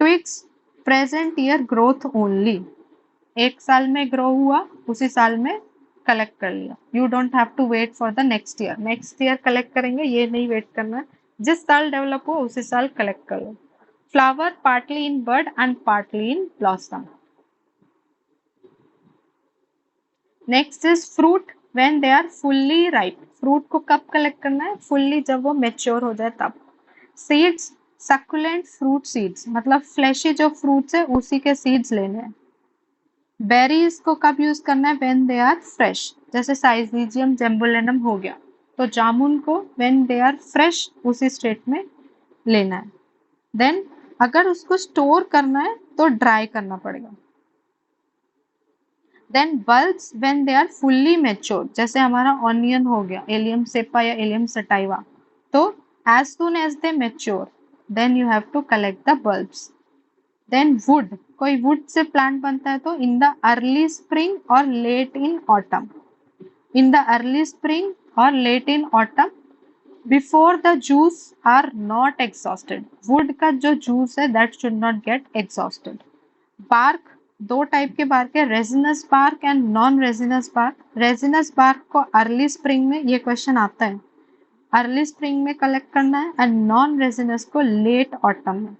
S1: Twigs present year growth only, एक साल में grow हुआ उसी साल में कलेक्ट कर लिया, you don't have to wait for the next year, next year collect करेंगे ये नहीं वेट करना है, जिस साल डेवलप हो उसी साल कलेक्ट कर लो। Flower partly in bud and partly in blossom. Next is fruit when they are fully ripe, fruit को कब कलेक्ट करना है? फुल्ली जब वो मेच्योर हो जाए तब। सीड्स सक्कुलेंट फ्रूट सीड्स, मतलब फ्लैशी जो फ्रूट्स है उसी के सीड्स लेने हैं। बेरीज को कब यूज करना है? व्हेन दे आर फ्रेश, जैसे साइजीजियम जेम्बुलेनम हो गया, तो जामुन को व्हेन दे आर फ्रेश उसी स्टेट में लेना है। देन अगर उसको स्टोर करना है तो ड्राई करना पड़ेगा। Then bulbs when they are fully mature, जैसे हमारा ऑनियन हो गया, एलियम सेपा या एलियम सटाइवा, तो as soon as they mature then you have to collect the bulbs. Then wood, कोई wood से plant बनता है तो in the early spring or late in autumn, in the early spring or late in autumn before the juice are not exhausted, wood का जो juice है that should not get exhausted. bark, दो type के bark है, resinous bark and non resinous bark. Resinous bark को early spring में, ये question आता है, अर्ली स्प्रिंग में कलेक्ट करना है एंड नॉन रेजिनस को लेट ऑटम में।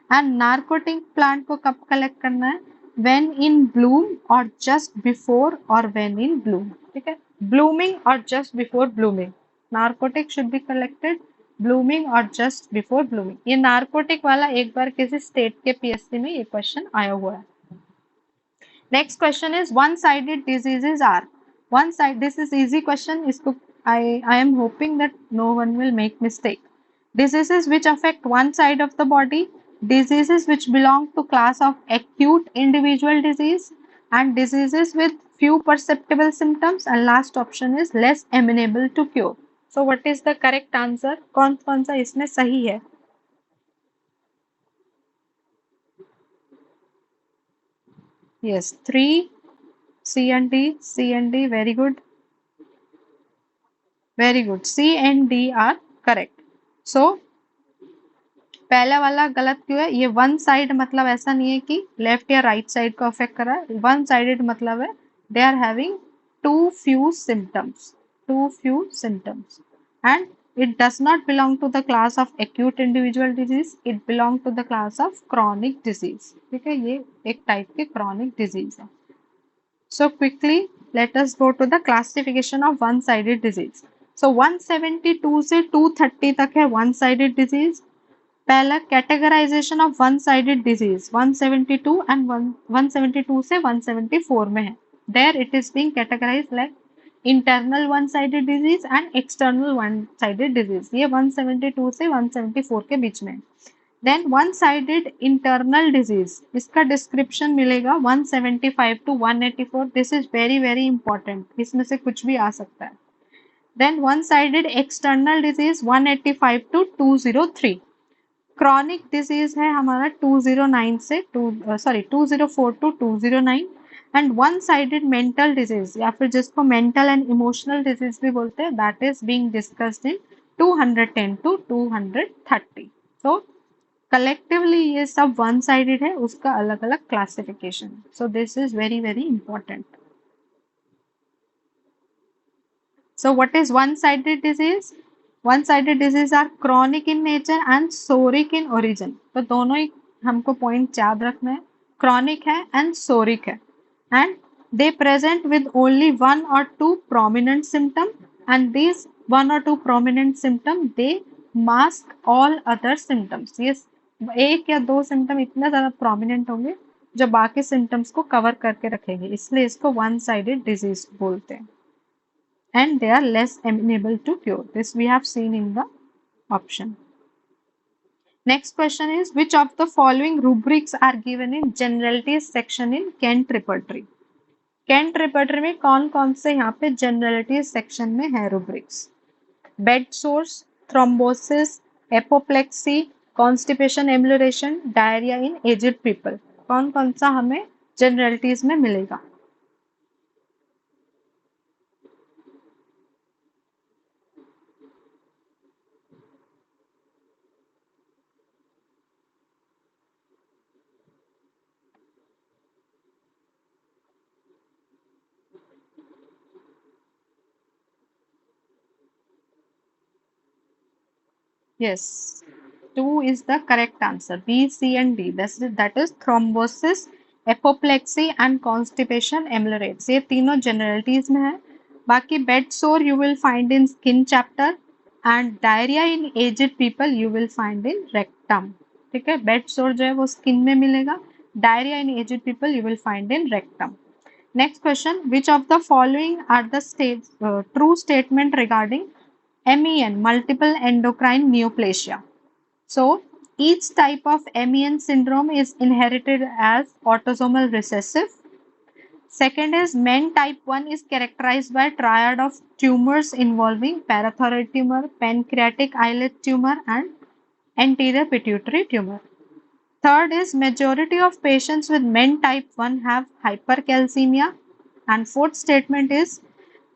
S1: एंड नार्कोटिक प्लांट को कब कलेक्ट करना है? when in bloom or just before or when in bloom. ठीक है, blooming or just before blooming. Narcotic should be collected blooming or just before blooming. ये narcotic वाला एक बार किसी स्टेट के पीएससी में ये क्वेश्चन आया हुआ है. Next question is one-sided diseases are. One side. This is easy question. इसको I am hoping that no one will make mistake. Diseases which affect one side of the body, diseases which belong to class of acute individual disease, and diseases with few perceptible symptoms. And last option is less amenable to cure. So what is the correct answer? कौन कौन सा इसमें सही है? Yes, 3 C and D. C and D. Very good. Very good. C and D are correct. So पहला वाला गलत क्यों है? ये वन साइड मतलब ऐसा नहीं है कि लेफ्ट या राइट साइड को अफेक्ट कर रहा है. वन साइडेड मतलब है they are having too few symptoms and it does not belong to the class of acute individual disease, it belong to the class of chronic disease. ठीक है, ये एक टाइप की chronic disease है. So quickly let us go to the classification of one sided disease. So 172 से 230 तक है one sided disease. पहला categorisation of one sided disease 172 and 172 से 174 में है. There it is being categorised like internal one sided disease and external one sided disease. ये 172 से 174 के बीच में. Then one sided internal disease, इसका डिस्क्रिप्शन मिलेगा 175 to 184. This is very very important, इसमें से कुछ भी आ सकता है. Then one sided external disease 185 to 203. Chronic disease है हमारा 209 से 204 to 209. And one sided mental disease या फिर जिसको मेंटल एंड इमोशनल डिजीज भी बोलते हैं, that is being discussed in 210 to 230. So collectively ये सब वन साइडेड है, उसका अलग अलग classification. So this is very very important. So what is one-sided disease? One-sided disease are chronic in nature and soric in origin. तो दोनों ही हमको point याद रखना है. Chronic है and soric है. And they present with only one or two prominent symptom, and these one or two prominent symptom they mask all other symptoms. ये एक या दो symptom इतना ज़्यादा prominent होंगे जो बाकी symptoms को cover करके रखेंगे, इसलिए इसको one-sided disease बोलते हैं. And they are less amenable to cure. This we have seen in the option. Next question is, which of the following rubrics are given in generalities section in Kent repertory? Kent repertory में कौन कौन से यहाँ पे generalities section में है rubrics? Bed sores, thrombosis, apoplexy, constipation amelioration, diarrhea in aged people. कौन कौन सा हमें generalities में मिलेगा? Yes, 2 is the correct answer. B, C and D. That is thrombosis, apoplexy and constipation ameliorates. ये तीनों generalities में है. बाकी bed sore you will find in skin chapter and diarrhea in aged people you will find in rectum. ठीक है, bed sore जो है वो skin में मिलेगा. Diarrhea in aged people you will find in rectum. Next question, which of the following are the true statement regarding MEN, multiple endocrine neoplasia? So, each type of MEN syndrome is inherited as autosomal recessive. Second is MEN type 1 is characterized by a triad of tumors involving parathyroid tumor, pancreatic islet tumor and anterior pituitary tumor. Third is majority of patients with MEN type 1 have hypercalcemia. And fourth statement is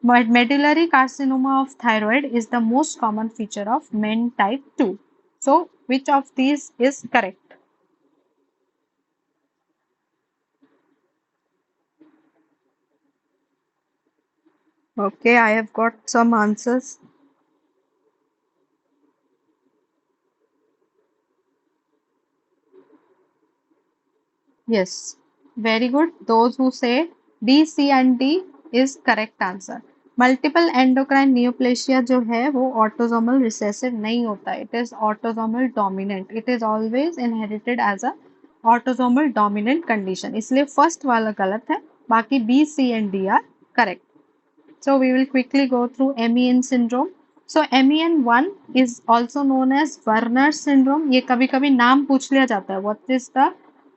S1: medullary carcinoma of thyroid is the most common feature of MEN type 2. So, which of these is correct? Okay, I have got some answers. Yes. Very good. Those who say D, C and D is correct answer. Multiple endocrine neoplasia जो है वो autosomal recessive नहीं होता, it is autosomal dominant, it is always inherited as a autosomal dominant condition, इसलिए first वाला गलत है, बाकी B C and D are correct. So we will quickly go through MEN syndrome. So MEN1 is also known as Werner syndrome. ये कभी कभी नाम पूछ लिया जाता है. What is the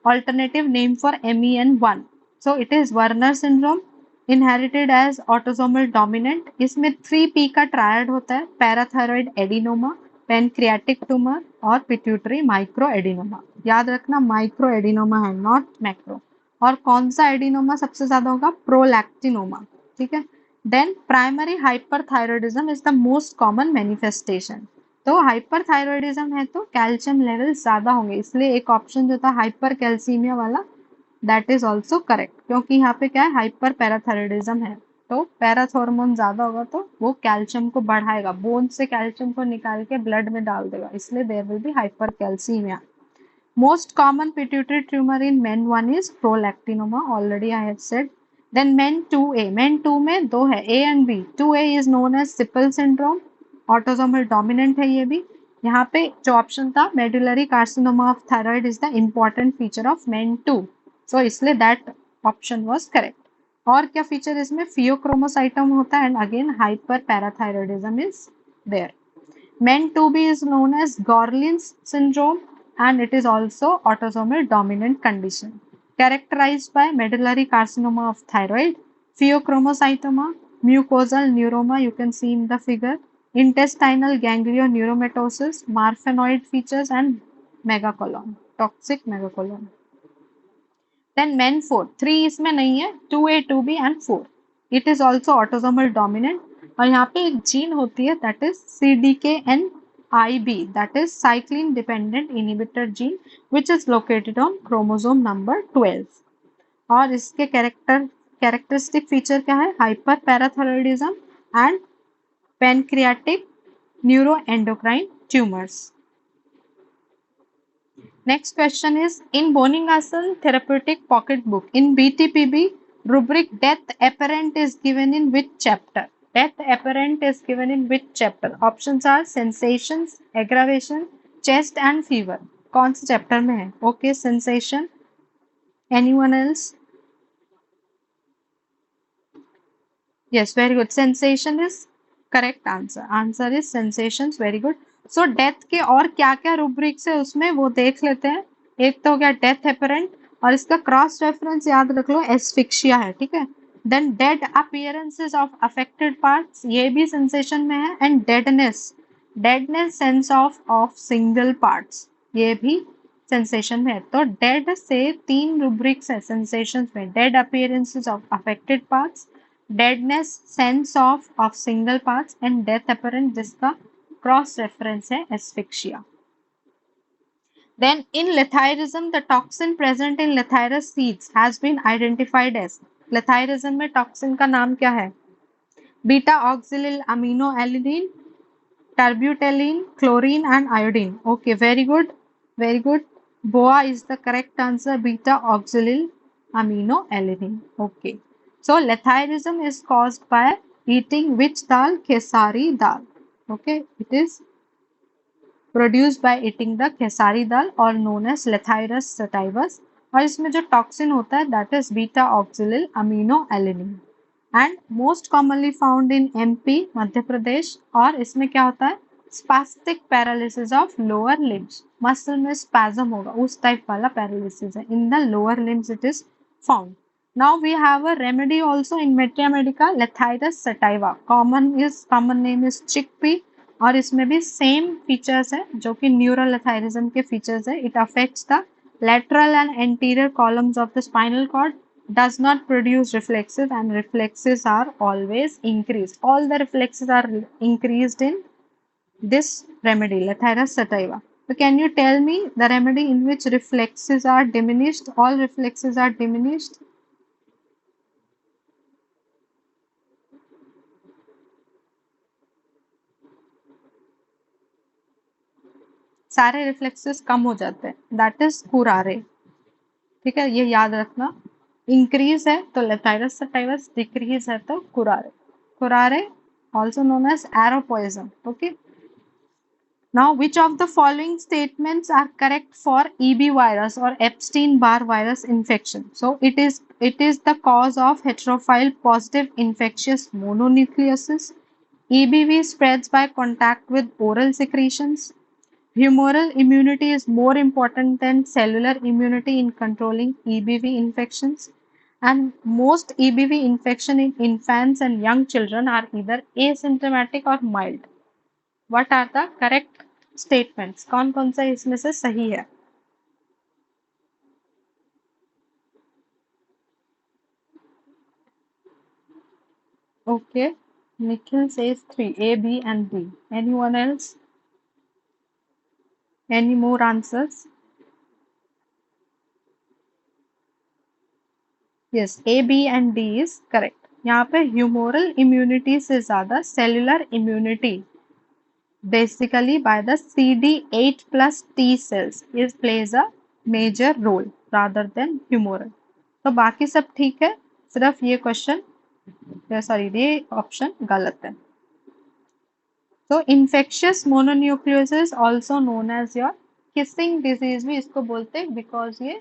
S1: alternative name for MEN1? So it is Werner syndrome, inherited as autosomal dominant. इसमें 3P का ट्रायड होता है, पैराथायरॉइड एडिनोमा, पेनक्रियाटिक ट्यूमर और पिट्यूटरी माइक्रो एडिनोमा. याद रखना माइक्रो एडिनोमा है, नॉट मैक्रो. और कौन सा एडिनोमा सबसे ज्यादा होगा? प्रोलैक्टिनोमा. ठीक है. Then primary hyperthyroidism is the most common manifestation. तो हाइपरथायरॉयडिज्म है तो कैल्शियम लेवल ज्यादा होंगे, इसलिए एक ऑप्शन जो था हाइपर कैल्सीमिया वाला, दैट इज ऑल्सो करेक्ट, क्योंकि यहाँ पे क्या है, हाइपर पैराथायरॉयडिज्म है, तो पैराथॉर्मोन ज्यादा होगा तो वो कैल्शियम को बढ़ाएगा, बोन से कैल्शियम को निकाल के ब्लड में डाल देगा, इसलिए there will be hypercalcaemia. Most common pituitary tumor in men 1 is prolactinoma. Already I have said. Then men 2A. Men 2 में दो है A and B. 2A is known as Sippel syndrome. Autosomal dominant है ये भी. यहाँ पे जो option था medullary carcinoma of thyroid is the important feature of men 2. So इसलिए that option was correct. और क्या फीचर इसमें? फियोक्रोमोसाइटम होता है and again hyperparathyroidism is there. Men 2B is known as Gorlin's syndrome and it is also autosomal dominant condition characterized by medullary carcinoma of thyroid, pheochromocytoma, mucosal neuroma, you can see in the figure, intestinal ganglioneuromatosis, marfanoid features and megacolon, toxic megacolon. Then men 4, 3 इसमें नहीं है, 2A, 2B and 4. It is also autosomal dominant. और यहाँ पे एक gene होती है that is CDKN1B, that is cyclin dependent inhibitor gene which is located on chromosome number 12. और इसके कैरेक्टरिस्टिक फीचर क्या है? Hyper parathyroidism and pancreatic neuroendocrine tumours. Next question is, in Boningasan Therapeutic Pocketbook, in BTPB, rubric death apparent is given in which chapter? Death apparent is given in which chapter? Options are sensations, aggravation, chest and fever. कौन से chapter में है? Okay, sensation. Anyone else? Yes, very good. Sensation is correct answer. Answer is sensations. Very good. So death के और क्या क्या rubrics है उसमें वो देख लेते हैं. एक तो हो गया डेथ एपरेंट और इसका क्रॉस रेफरेंस याद रख लो, एस्फिक्सिया है. ठीक है. Then dead appearances of affected parts, ये भी सेंसेशन में है. And deadness sense of single parts, ये भी सेंसेशन में है. तो डेड से 3 रूब्रिक्स है सेंसेशन में, dead appearances of affected parts, deadness sense of single parts and death apparent जिसका क्रॉस रेफरेंस है asphyxia. Then in lethyrism, the toxin present in lethyrus seeds has been identified as. Lethyrism में toxin का नाम क्या है? Beta oxalyl amino alanine, terbutaline, chlorine and iodine. Okay, very good, very good. BOAA is the correct answer, beta oxalyl amino alanine. Okay, so lethyrism is caused by eating which dal? Khesari dal. Okay, it is produced by eating the khesari dal or known as lethyrus sativus. और इसमें जो toxin होता है that is beta oxalil amino alanine and most commonly found in MP Madhya Pradesh. और इसमें क्या होता है? Spastic paralysis of lower limbs, muscle में स्पैजम होगा उस टाइप वाला पैरालिसिस है. In the lower limbs it is found. Now we have a remedy also in Metia Medica, Lethyrus sativa. Common name is chickpea और इसमें भी same features है जो कि न्यूरल लेथायरिज्म के फीचर्स है. It affects the lateral and anterior columns of the spinal cord, does not produce reflexes and reflexes are always increased. All the reflexes are increased in this remedy, Lethyrus sativa. So can you tell me the remedy in which reflexes are diminished? All reflexes are diminished. सारे reflexes कम हो जाते हैं. That is curare. ठीक है, ये याद रखना। Increase है तो लेथाइरस सटाइवस, डिक्रीज है तो कुरारे। कुरारे also known as arrow poison. Okay. Now, which of the following statements are correct for EB virus or Epstein-Barr virus infection? So, it is the cause of heterophile positive infectious mononucleosis. EBV spreads by contact with oral secretions. Humoral immunity is more important than cellular immunity in controlling EBV infections. And most EBV infection in infants and young children are either asymptomatic or mild. What are the correct statements? कौन कौन सा इसमें से सही है? Okay, Nikhil says 3, A, B and B. Anyone else? Any more answers? Yes, A, B and D is correct. यहाँ पे humoral immunity से ज्यादा cellular immunity basically by the CD8 plus T cells it plays a major role rather than humoral. तो बाकी सब ठीक है, सिर्फ ये क्वेश्चन सॉरी ये ऑप्शन गलत है. तो infectious mononucleosis also known as your kissing disease भी इसको बोलते हैं बिकॉज ये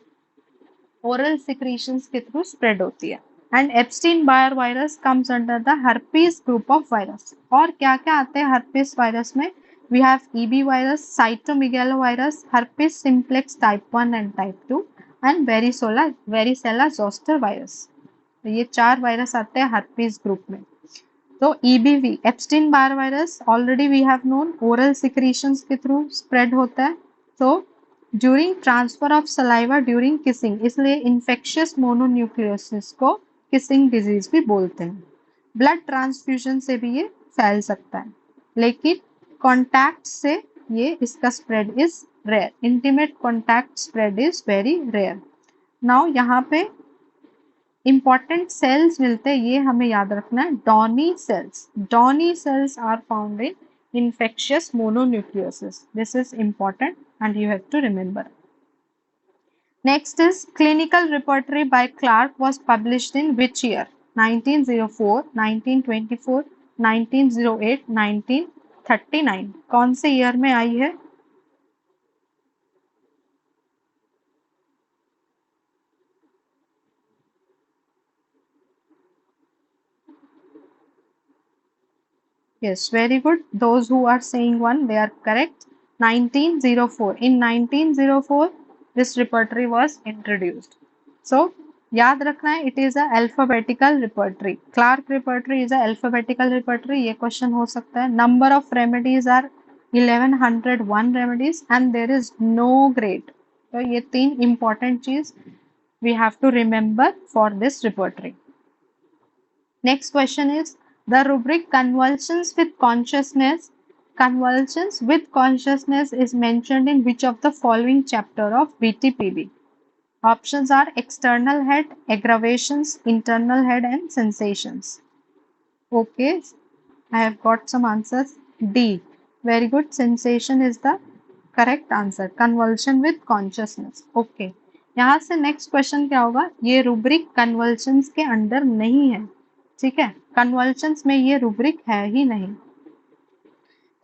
S1: ओरल सिक्रीशंस के थ्रू स्प्रेड होती है. And Epstein Barr virus comes under the herpes group of virus. और क्या क्या आते हैं हर्पीज वायरस में? We have EB virus, cytomegalo virus, herpes simplex type 1 and type 2 and varicella zoster virus. ये 4 वायरस आते हैं हर्पीज ग्रुप में. तो EBV Epstein Barr virus already we have known oral secretions के थ्रू स्प्रेड होता है. तो during transfer of saliva during kissing, इसलिए इन्फेक्शियस मोनोन्यूक्लियोसिस को किसिंग डिजीज भी बोलते हैं. ब्लड ट्रांसफ्यूजन से भी ये फैल सकता है, लेकिन कॉन्टैक्ट से ये इसका spread is rare. Intimate contact spread is very rare. Now यहाँ पे इंपॉर्टेंट सेल्स मिलते हैं, ये हमें याद रखना है. Downey cells, Downey cells are found in infectious mononucleosis. This is important and you have to remember. Next is clinical repertory by Clark was published in which year? 1904, 1924, 1908, 1939. कौन से ईयर में आई है? Yes, very good. Those who are saying one, they are correct. 1904. In 1904, this repertory was introduced. So, याद रखना है, it is a alphabetical repertory. Clark repertory is a alphabetical repertory. ये question हो सकता है. Number of remedies are 1101 remedies and there is no grade. तो ये 3 important चीज we have to remember for this repertory. Next question is the rubric convulsions with consciousness. Convulsions with consciousness is mentioned in which of the following chapter of BTPB? Options are external head, aggravations, internal head and sensations. Okay, I have got some answers. D. Very good. Sensation is the correct answer. Convulsion with consciousness. Okay. यहाँ से next question क्या होगा? ये rubric convulsions के under नहीं है. ठीक है, कन्वल्शंस में ये रूब्रिक है ही नहीं.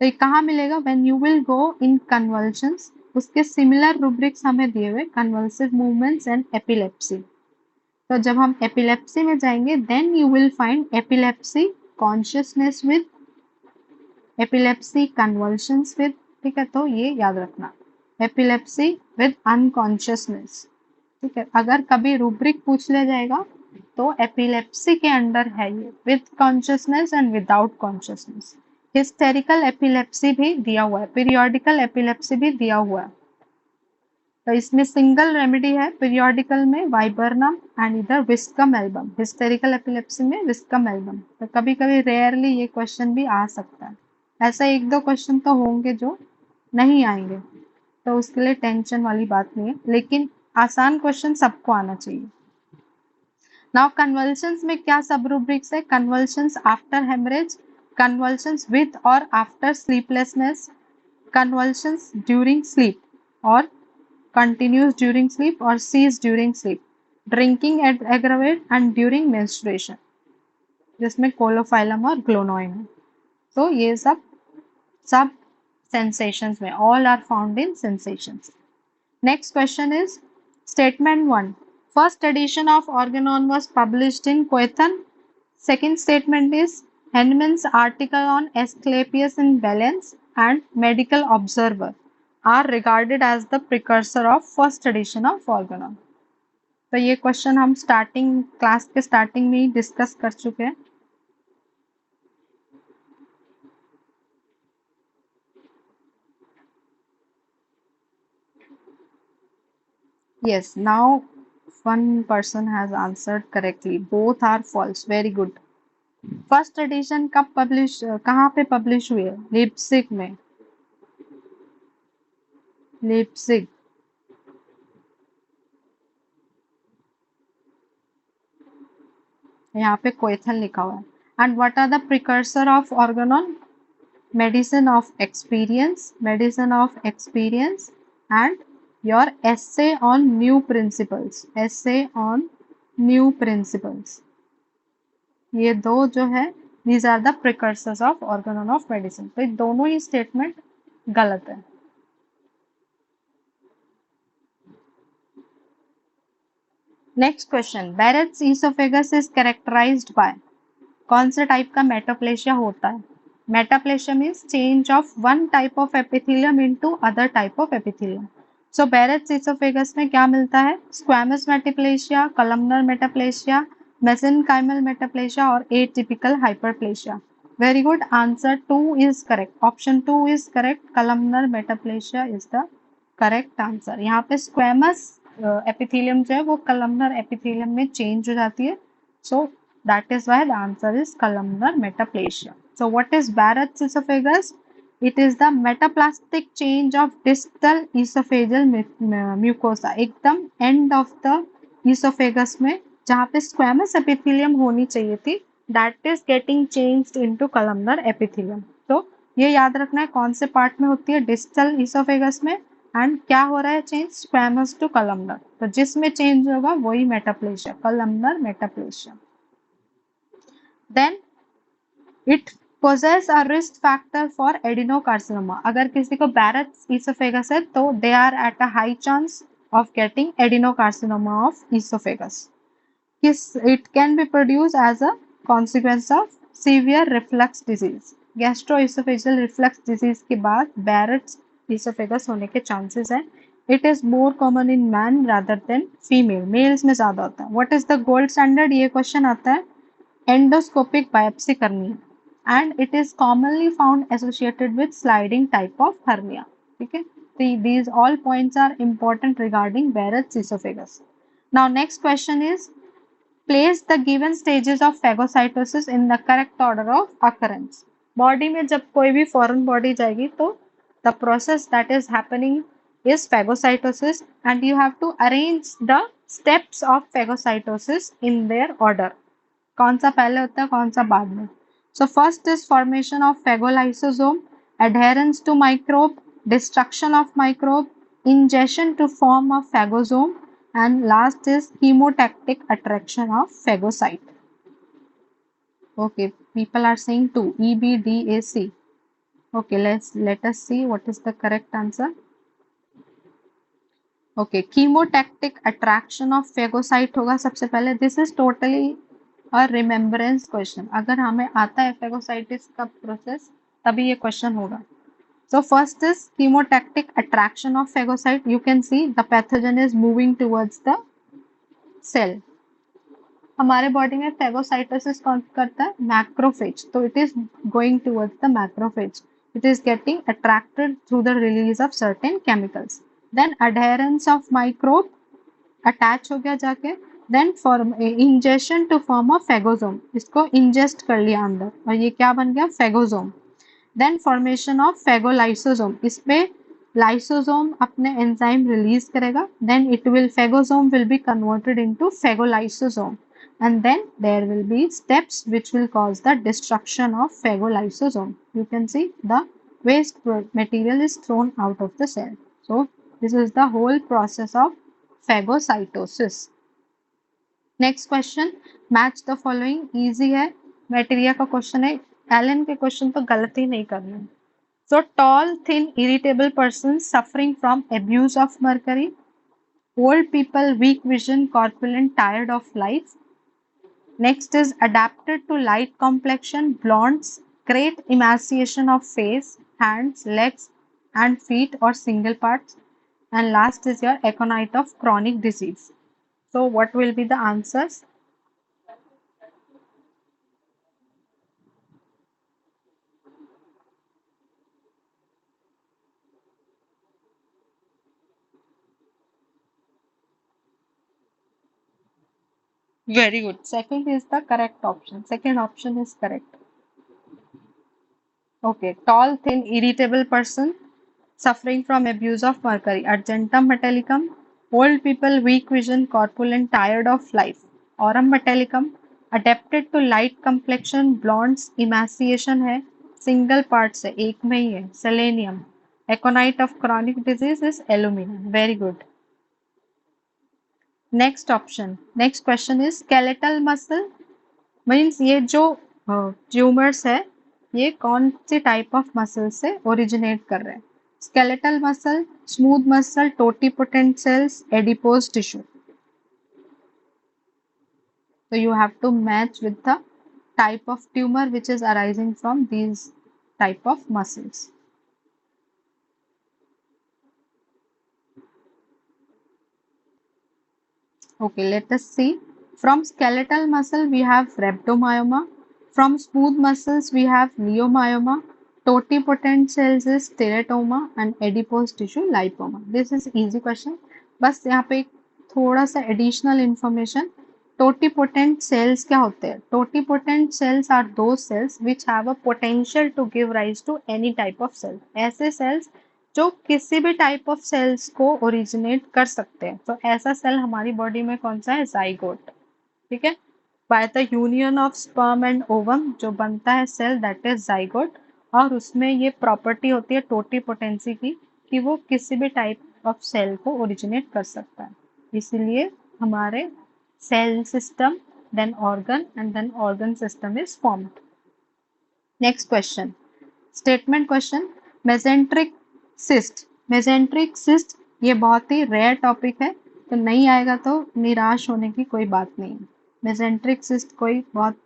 S1: तो ये कहाँ मिलेगा? When you will go in convulsions, उसके सिमिलर रूब्रिक्स हमें दिए हुए, कन्वल्सिव मूवमेंट्स एंड एपिलेप्सी. तो जब हम एपिलेप्सी में जाएंगे then you will find epilepsy consciousness with, epilepsy convulsions with. ठीक है, तो ये याद रखना, एपिलेप्सी विद अनकॉन्शियसनेस. ठीक है, अगर कभी रूब्रिक पूछ लिया जाएगा तो एपिलेप्सी के अंडर है ये, with consciousness and without consciousness. Hysterical epilepsy भी दिया हुआ है, पीरियोडिकल एपिलेप्सी भी दिया हुआ है. तो इसमें सिंगल रेमेडी है पीरियोडिकल में, वाइबर्नम एंड इधर विस्कम एल्बम. हिस्टेरिकल एपिलेप्सी में विस्कम एल्बम. तो कभी कभी रेयरली ये क्वेश्चन भी आ सकता है. ऐसा 1-2 क्वेश्चन तो होंगे जो नहीं आएंगे, तो उसके लिए टेंशन वाली बात नहीं है, लेकिन आसान क्वेश्चन सबको आना चाहिए. नाउ कन्वल्शंस में क्या सब रूब्रिक्स है? Convulsions after haemorrhage, convulsions with और after sleeplessness, convulsions during sleep और continues during sleep or cease during sleep, drinking aggravate and during menstruation, जिसमें कोलोफाइलम और ग्लोनोइम है. तो ये सब sensations में all are found in sensations. Next question is statement 1. First edition of Organon was published in Coethon. Second statement is Henneman's article on Asclepius in Balance and Medical Observer are regarded as the precursor of first edition of Organon. तो ये question हम starting class के starting में ही discuss कर चुके हैं. Yes, now one person has answered correctly. Both are false. Very good. First edition कब publish कहाँ पे पब्लिश हुई है? लिप्सिक में. लिप्सिक. यहाँ पे कोएथन लिखा हुआ है. And what are the precursor of Organon? Medicine of experience, medicine of experience and your essay on new principles, essay on new principles. ये दो जो है these are the precursors of Organon of medicine. तो ये दोनों ही statement गलत है. Next question, Barrett's oesophagus is characterised by. कौन से टाइप का मेटाप्लेशिया होता है? Metaplasia means change of one type of epithelium into other type of epithelium. So Barrett's oesophagus में क्या मिलता है? Squamous metaplasia, columnar metaplasia, mesenchymal metaplasia और atypical hyperplasia. Very good. Answer 2 is correct. Option 2 is correct. Columnar metaplasia is the correct answer. यहाँ पे squamous epithelium जो है वो कलमनर एपिथेलियम में चेंज हो जाती है. सो that is why the answer is columnar metaplasia. So what is Barrett's esophagus? It is the metaplastic change of distal esophageal mucosa. एकदम end of the esophagus में जहाँ पे squamous epithelium होनी चाहिए थी, that is getting changed into columnar epithelium. तो ये याद रखना है कौन से पार्ट में होती है? distal esophagus में. एंड क्या हो रहा है चेंज? Squamous to columnar. तो जिसमें चेंज होगा वही metaplasia, columnar metaplasia. Then it possess a risk factor for adenocarcinoma. अगर किसी को Barrett's esophagus है तो they are at a high chance of getting adenocarcinoma of esophagus. It can be produced as a consequence of severe reflux disease. Gastroesophageal reflux disease के बाद Barrett's esophagus होने के chances हैं. It is more common in man rather than female. Males में ज़्यादा होता है. What is the gold standard? ये question आता है. एंडोस्कोपिक बायोप्सी करनी है and it is commonly found associated with sliding type of hernia. ठीक है. These all points are important regarding Barrett's oesophagus. Now next question is place the given stages of phagocytosis in the correct order of occurrence. Body में जब कोई भी foreign body जाएगी तो the process that is happening is phagocytosis and you have to arrange the steps of phagocytosis in their order. कौन सा पहले होता है कौन सा बाद में? So first is formation of phagolysosome, adherence to microbe, destruction of microbe, ingestion to form of phagosome and last is chemotactic attraction of phagocyte. Okay, people are saying 2, EBDAC. Okay, let us see what is the correct answer. Okay, chemotactic attraction of phagocyte होगा सबसे पहले. This is totally और remembrance question. अगर हमें आता है फेगोसाइटिस का process तभी ये क्वेश्चन होगा. So first is chemotactic attraction of phagocyte. You can see the pathogen is moving towards the cell. हमारे बॉडी में फेगोसाइटोसिस कौन करता है? मैक्रोफेज. तो it is going towards the macrophage. It is getting attracted through the release of certain chemicals. Then adherence of microbe, attach हो गया जाके. Then form ingestion to form of phagosome. इसको ingest कर लिया अंदर और ये क्या बन गया? Phagosome. Then formation of phagolysosome. इस पे लाइसोसोम अपने एंजाइम रिलीज करेगा. Then it will phagosome will be converted into phagolysosome and then there will be steps which will cause the destruction of phagolysosome. You can see the waste material is thrown out of the cell. So This is the whole process of phagocytosis. Next question, match the following. Easy है, मैटेरिया का question है, Elon के question तो गलती नहीं करना है। So tall thin irritable person suffering from abuse of mercury, old people, weak vision, corpulent, tired of life. Next is adapted to light complexion, blondes, great emaciation of face, hands, legs and feet or single parts. And last is your aconite of chronic disease. So what will be the answers? Very good. Second is the correct option. Second option is correct. Okay. Tall, thin, irritable person suffering from abuse of mercury. Argentum metallicum. Old people, weak vision, corpulent, tired of life. Aurum metallicum. Adapted to light complexion, blondes, emaciation है, single parts है, एक में ही है. Selenium. Aconite of chronic disease is aluminum. Very good. Next option. Next question is skeletal muscle. Means ये जो tumours है ये कौन सी टाइप ऑफ मसल से ओरिजिनेट कर रहे हैं? Skeletal muscle, smooth muscle, totipotent cells, adipose tissue. So you have to match with the type of tumor which is arising from these type of muscles. Okay, let us see. From skeletal muscle, we have rhabdomyoma. From smooth muscles, we have leiomyoma. Totipotent cells is teratoma and adipose tissue lipoma. This is easy question. बस यहाँ पे थोड़ा सा additional information. Totipotent cells क्या होते हैं? Totipotent cells are those cells which have a potential to give rise to any type of cell. ऐसे cells जो किसी भी टाइप ऑफ सेल्स को ओरिजिनेट कर सकते हैं. तो ऐसा सेल हमारी बॉडी में कौन सा है? जाइगोट. ठीक है, by the union of sperm and ovum जो बनता है सेल दैट इज जाइगोट. और उसमें ये प्रॉपर्टी होती है टोटिपोटेंसी की कि वो किसी भी टाइप ऑफ सेल को ओरिजिनेट कर सकता है. इसीलिए हमारे cell system, then organ and then organ system is formed. Next question, statement question. Mesenteric cyst. Mesenteric cyst ये बहुत ही रेयर टॉपिक है, तो नहीं आएगा तो निराश होने की कोई बात नहीं है. मेसेंट्रिक सिस्ट कोई बहुत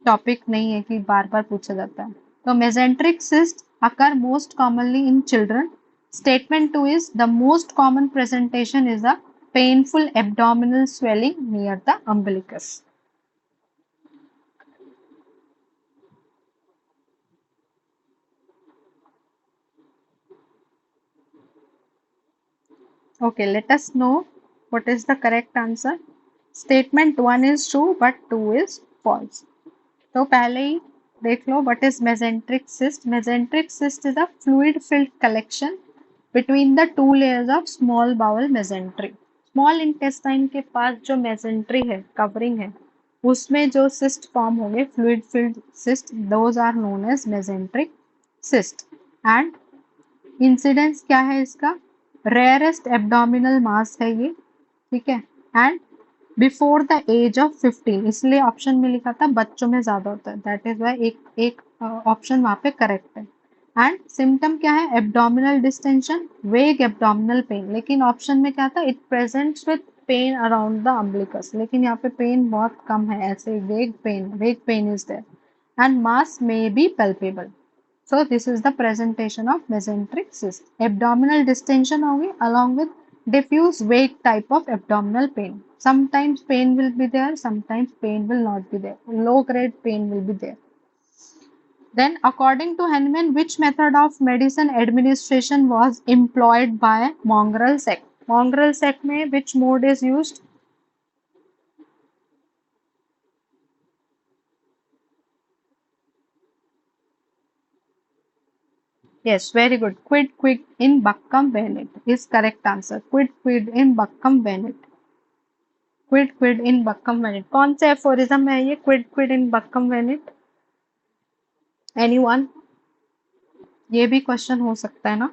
S1: टॉपिक नहीं है कि बार बार पूछा जाता है. तो mesenteric cyst occur most commonly in children. Statement 2 is the most common presentation is a painful abdominal swelling near the umbilicus. Okay, let us know what is the correct answer. Statement 1 is true but 2 is false. तो पहले ही देख लो what is mesenteric cyst. Mesenteric cyst is a fluid filled collection between the two layers of small bowel mesentery. Small intestine के पास जो mesentery है, covering है, उसमें जो cyst form होंगे, fluid filled cyst, those are known as mesenteric cyst. And incidence क्या है इसका? रेयरेस्ट एब्डोमिनल मास है ये. ठीक है, and before the age of 15, इसलिए ऑप्शन में लिखा था बच्चों में ज्यादा होता है, दैट इज वाई एक ऑप्शन वहां पे करेक्ट है. एंड सिम्टम क्या है? Abdominal distension, vague abdominal pain. लेकिन ऑप्शन में क्या था? It presents with pain around the umbilicus. लेकिन यहाँ पे पेन बहुत कम है, ऐसे vague pain is there. And mass may be palpable. So this is the presentation of mesenteric cyst. Abdominal distension होगी along with diffuse vague type of abdominal pain. Sometimes pain will be there, sometimes pain will not be there. Low grade pain will be there. Then according to Henneman, which method of medicine administration was employed by mongrel sect? Mongrel sect में which mode is used? Yes, very good. Quid in Buckham Bennett is correct answer. Quid in Buckham Bennett. Quid in Buckham Bennett. कौन से aphorism है ये? Quid in Buckham Bennett. Anyone? ये भी question हो सकता है ना.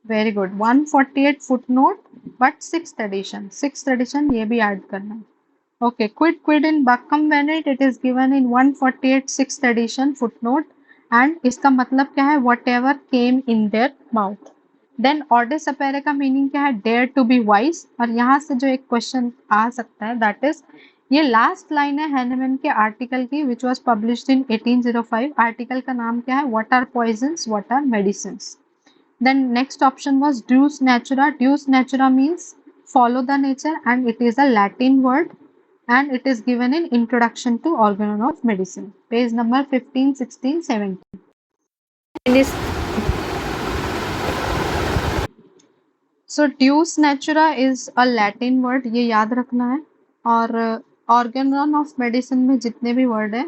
S1: Very good, 148 footnote but 6th edition, 6th edition ये भी ऐड करना है. Okay, quid in Buckham Bennett, it is given in 148 6th edition footnote and इसका मतलब क्या है, whatever came in their mouth. Then Odes Apere का मीनिंग क्या है, dare to be wise. और यहाँ से जो एक क्वेश्चन आ सकता है that is, ये लास्ट लाइन है हैनेमन के आर्टिकल की which was published in 1805. Article का नाम क्या है, what are poisons, what are medicines. Then next option was Deus Natura. Deus Natura means follow the nature and it is a Latin word and it is given in Introduction to Organon of Medicine. Page number 15, 16, 17. So Deus Natura is a Latin word, ये याद रखना है. और Organon of Medicine में जितने भी word है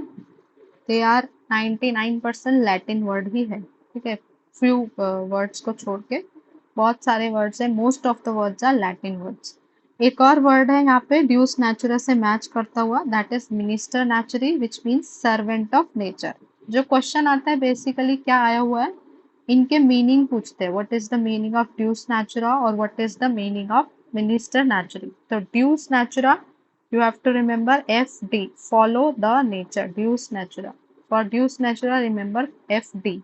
S1: they are 99% Latin word ही है. ठीक है, फ्यू वर्ड्स को छोड़ के बहुत सारे वर्ड्स है, most of the words are Latin words. एक और वर्ड है यहाँ पे ड्यूस नेचुरा से मैच करता हुआ, that is minister नेचुरी which means servant of nature. जो क्वेश्चन आता है बेसिकली क्या आया हुआ है, इनके मीनिंग पूछते हैं, what is the meaning of ड्यूस नेचुरा और what is the meaning of minister नेचुरी. तो ड्यूस नेचुरा you have to remember FD, follow the nature, Deus Natura. For Deus Natura remember FD.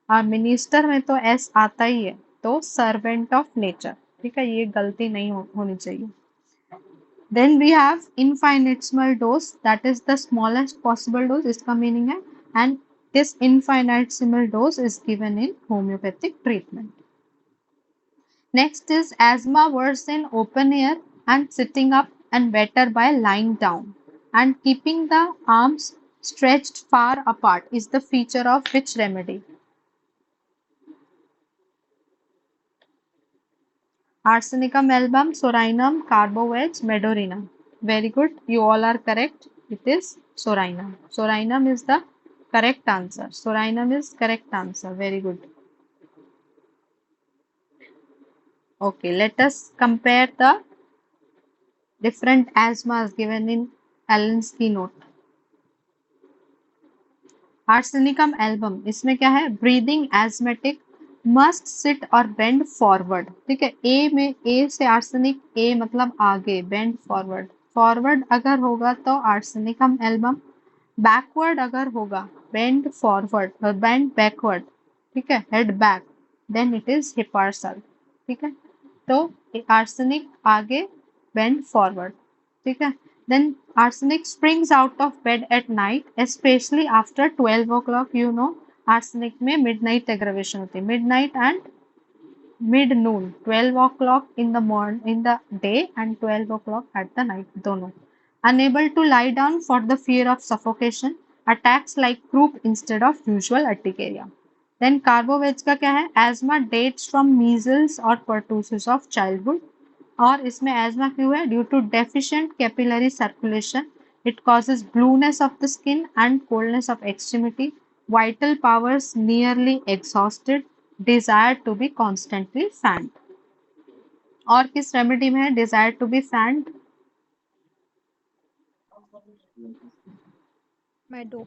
S1: और मिनिस्टर में तो S आता ही है, तो सर्वेंट ऑफ नेचर. ठीक है, ये गलती नहीं होनी चाहिए. Then we have infinitesimal dose, that is the smallest possible dose, इसका मीनिंग है, and this infinitesimal dose is given in homeopathic treatment. Next is asthma worse in open air and sitting up and better by lying down and keeping the arms stretched far apart is the feature of which remedy? Arsenicum album, Sorinum, Carbovage, Medorina. Very good, you all are correct. It is Sorinum. Sorinum is the correct answer. Sorinum is correct answer. Very good. Okay, let us compare the different asthmas given in Allen's keynote. Arsenicum album, इसमें क्या है, breathing asthmatic must sit or bend forward. ठीक है, A में A से arsenic, A मतलब आगे, bend forward. Forward अगर होगा तो arsenicum album, backward अगर होगा bend forward और bend backward. ठीक है, head back, then it is Hiparsal. ठीक है, तो arsenic आगे, bend forward. ठीक है. Then arsenic springs out of bed at night, especially after 12 o'clock. You know, arsenic में midnight aggravation होती है, midnight and mid noon, 12 o'clock in the morning in the day and 12 o'clock at the night, दोनों. Unable to lie down for the fear of suffocation, attacks like croup instead of usual urticaria. Then Carbovage का क्या है, asthma dates from measles or pertussis of childhood. और इसमें asthma क्यों है, due to deficient capillary circulation, it causes blueness of the skin and coldness of extremity, vital powers nearly exhausted, desire to be constantly fanned. और किस remedy में है desire to be fanned?
S3: Medo.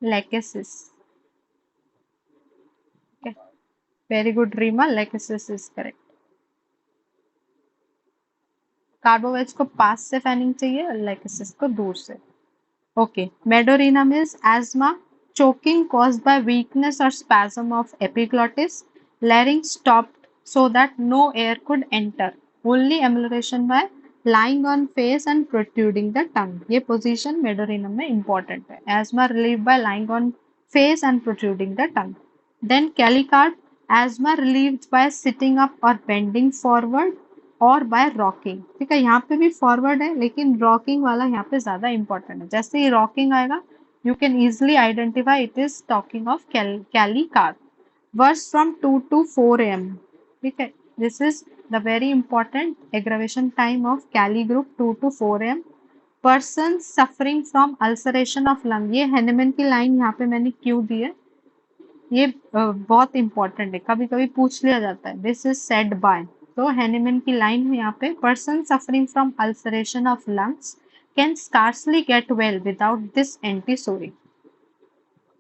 S1: Lachesis. Very good Reema, lachesis is correct. Carbo veg को पास से fanning चाहिए, lachesis को दूर से. Okay, medorrhinum is asthma, choking caused by weakness or spasm of epiglottis, larynx stopped so that no air could enter, only amelioration by lying on face and protruding the tongue. ये position medorrhinum में important है. asthma relieved by lying on face and protruding the tongue. Then Calicard, asthma relieved by sitting up or bending forward और bye rocking. ठीक है, यहाँ पे भी forward है लेकिन रॉकिंग वाला यहाँ पे ज्यादा इंपॉर्टेंट है. जैसे ही रॉकिंग आएगा you can easily identify it is talking of Calicard. Verse from 2 to 4 am. ठीक है, this is the very important aggravation time of Cali group, 2 to 4 am. Person suffering from ulceration of lung, ये Hahnemann की line यहाँ पे मैंने क्यों दी है, ये बहुत इंपॉर्टेंट है, कभी कभी पूछ लिया जाता है. दिस इज सेड बाय, तो हेनेमन की लाइन है यहाँ पे, person suffering from ulceration of lungs can scarcely get well without this antipsoric.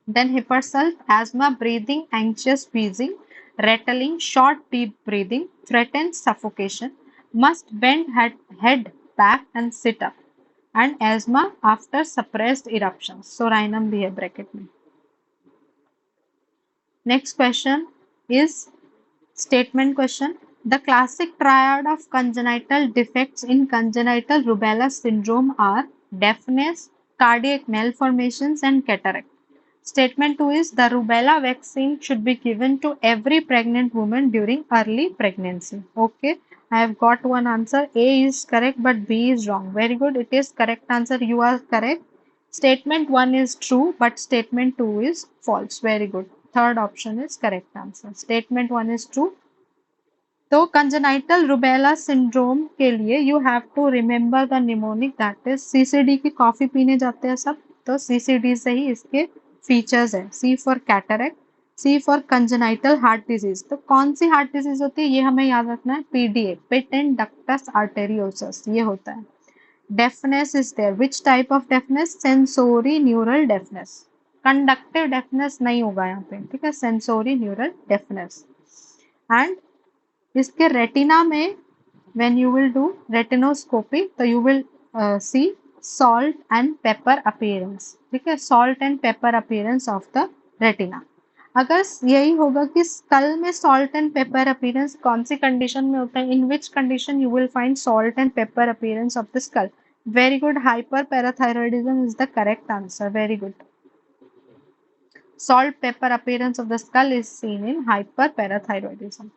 S1: Then Hippersult, asthma, breathing, anxious, wheezing, rattling, short deep breathing, threatens suffocation, must bend head back and sit up, and asthma after suppressed eruptions. So rhinum भी है bracket में. Next question is statement question. The classic triad of congenital defects in congenital rubella syndrome are deafness, cardiac malformations, and cataract. Statement 2 is the rubella vaccine should be given to every pregnant woman during early pregnancy. Okay, I have got one answer. A is correct, but B is wrong. Very good. It is correct answer. You are correct. Statement 1 is true, but statement 2 is false. Very good. Third option is correct answer. Statement 1 is true. तो congenital rubella syndrome के लिए you have to remember the mnemonic that is CCD की coffee पीने जाते हैं सब, तो CCD से ही इसके फीचर्स है. C for cataract, C for congenital heart disease. तो कौन सी हार्ट डिजीज होती है ये हमें याद रखना है. पीडीए, पेटेंट डक्टस आर्टेरियोसस, ये होता है. Deafness is there. Which type of deafness? Sensory neural deafness. Conductive deafness नहीं होगा यहाँ पे, ठीक है. Sensory neural deafness. एंड इसके रेटिना में when you will do retinoscopy तो you will see salt and pepper appearance, ठीक है. salt and pepper appearance of the retina. अगर यही होगा कि स्कल में salt and pepper appearance कौन सी कंडीशन में होता है? in which condition you will find salt and pepper appearance of the skull? Very good. Hyperparathyroidism is the correct answer. Very good. Salt pepper appearance of the skull is seen in hyperparathyroidism.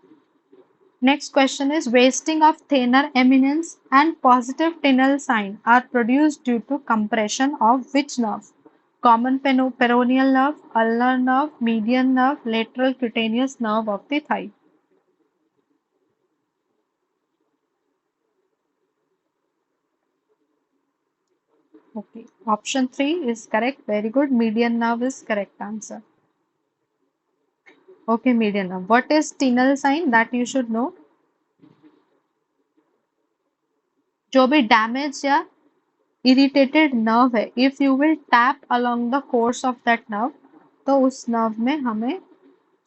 S1: Next question is wasting of thenar eminence and positive tinel sign are produced due to compression of which nerve? Common peroneal nerve, ulnar nerve, median nerve, lateral cutaneous nerve of the thigh. Okay, option 3 is correct. Very good. Median nerve is correct answer. Okay, median nerve. What is tinel sign? That you should know. जो भी damage या irritated nerve है, if you will tap along the course of that nerve, तो उस nerve में हमें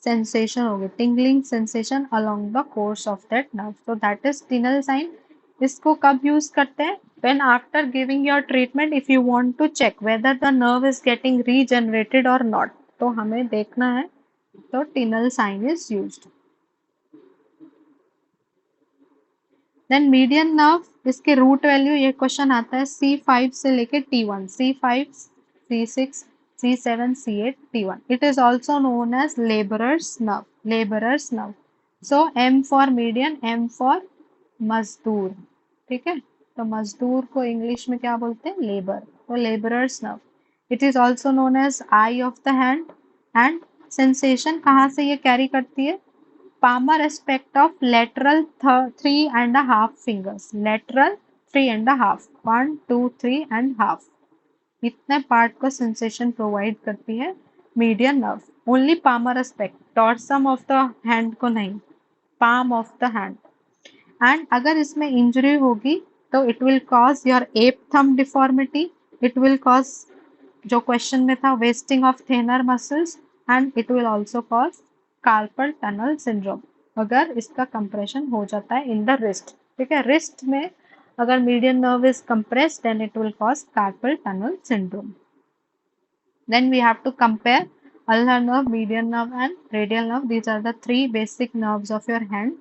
S1: sensation होगी, tingling sensation along the course of that nerve. तो दैट इज टिनल साइन. इसको कब यूज करते हैं? When after giving your treatment if you want to check whether the nerve is getting regenerated और not, तो हमें देखना है, तो Tinel sign is used. Then median nerve, इसके रूट वैल्यू, ये क्वेश्चन आता है C5 से लेके T1, C5, C6, C7, C8, T1. It is also known as laborer's nerve. Laborer's nerve. So M for median, M for मजदूर, ठीक है. तो मजदूर को इंग्लिश में क्या बोलते हैं? लेबर. तो laborer's nerve. It is also known as eye of the hand. And sensation कहाँ से ये कैरी करती है? palmar aspect of lateral 3.5 fingers. Lateral 3.5. 1, 2, 3.5. इतने पार्ट को सेंसेशन प्रोवाइड करती है median nerve. Only palmar aspect, dorsum of the hand को नहीं, palm of the hand. And अगर इसमें इंजरी होगी तो it will cause your ape thumb deformity. It will cause, जो क्वेश्चन में था, wasting of thenar muscles. And it will also cause carpal tunnel syndrome अगर इसका कंप्रेशन हो जाता है इन द रिस्ट, ठीक है. रिस्ट में अगर median nerve is compressed then it will cause carpal tunnel syndrome. Then we have to compare ulnar nerve, median nerve and radial nerve. These are the three basic nerves of your hand.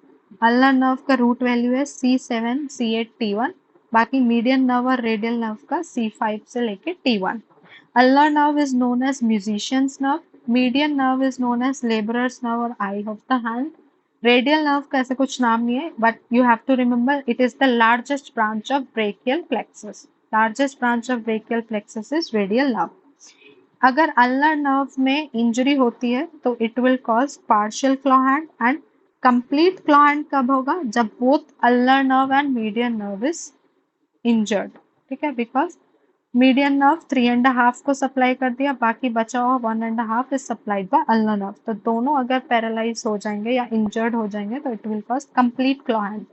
S1: ulnar nerve का root value है C7, C8, T1. बाकी median nerve और radial nerve का C5 से लेके T1. ulnar nerve is known as musician's nerve. median nerve is known as laborer's nerve or eye of the hand. Radial nerve का ऐसा कुछ नाम नहीं है, but you have to remember it is the largest branch of brachial plexus. Largest branch of brachial plexus is radial nerve. अगर ulnar nerve में injury होती है तो it will cause partial claw hand. and complete claw hand कब होगा? जब both ulnar nerve and median nerve is injured, ठीक है. because मीडियन नर्व 3.5 को सप्लाई कर दिया, बाकी बचा हुआ 1.5 is supplied by ulnar nerve. तो दोनों अगर पैरालाइज हो जाएंगे या इंजर्ड हो जाएंगे तो it will cause complete claw hand.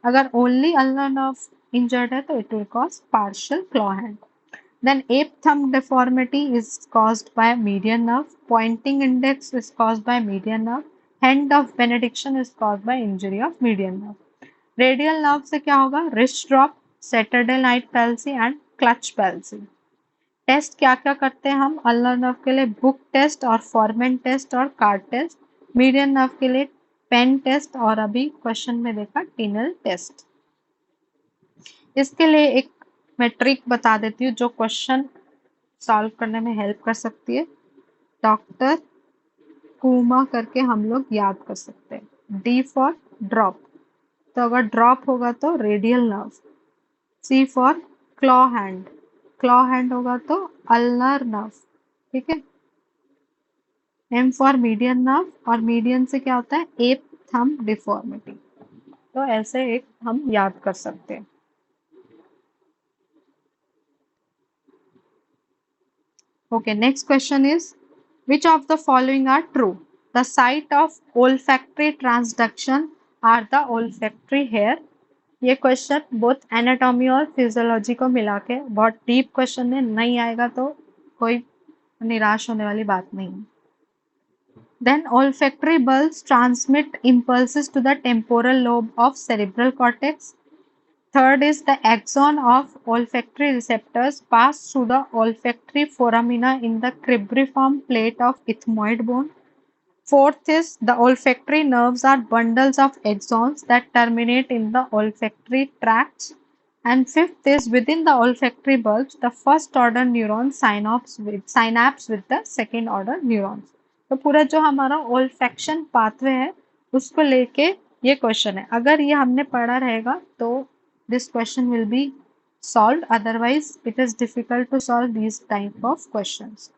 S1: अगर ओनली अल्नर नर्व इंजर्ड है तो it will cause partial claw hand. Then ape thumb deformity is caused by median nerve. Pointing index is caused by median nerve. Hand of benediction is caused by injury of median nerve. Radial nerve से क्या होगा? Wrist drop, Saturday night palsy and crutch palsy. Test क्या क्या करते हैं हम ulnar nerve के लिए? बुक टेस्ट और फॉर्मेन टेस्ट और कार्ड टेस्ट। मीडियन नर्व के लिए पेन टेस्ट और अभी क्वेश्चन में देखा टिनल टेस्ट। इसके लिए एक मैं ट्रिक बता देती हूँ जो क्वेश्चन सॉल्व करने में हेल्प कर सकती है। डॉक्टर कूमा करके हम लोग याद कर सकते हैं। डी फॉर ड्रॉप, तो अगर ड्रॉप होगा तो radial nerve. C for claw hand, claw hand होगा तो अल्नर नर्व, ठीक है। एम फॉर मीडियन नर्व, और मीडियन से क्या होता है? Ape thumb deformity. तो ऐसे एक हम याद कर सकते हैं। Okay, next question is, which of the following are true? The site of olfactory transduction are the olfactory hair. ये क्वेश्चन बोथ एनाटॉमी और फिजियोलॉजी को मिला के बहुत डीप क्वेश्चन है, नहीं आएगा तो कोई निराश होने वाली बात नहीं है। Then olfactory bulbs transmit impulses to the temporal lobe of cerebral cortex. Third is the axon of olfactory receptors pass through the olfactory foramina in the cribriform plate of ethmoid bone. Fourth is the olfactory nerves are bundles of axons that terminate in the olfactory tracts. And fifth is within the olfactory bulbs, the first order neurons synapse with the second order neurons. तो पूरा जो हमारा olfaction pathway है उसको लेके ये question है। अगर ये हमने पढ़ा रहेगा तो this question will be solved, otherwise it is difficult to solve these type of questions.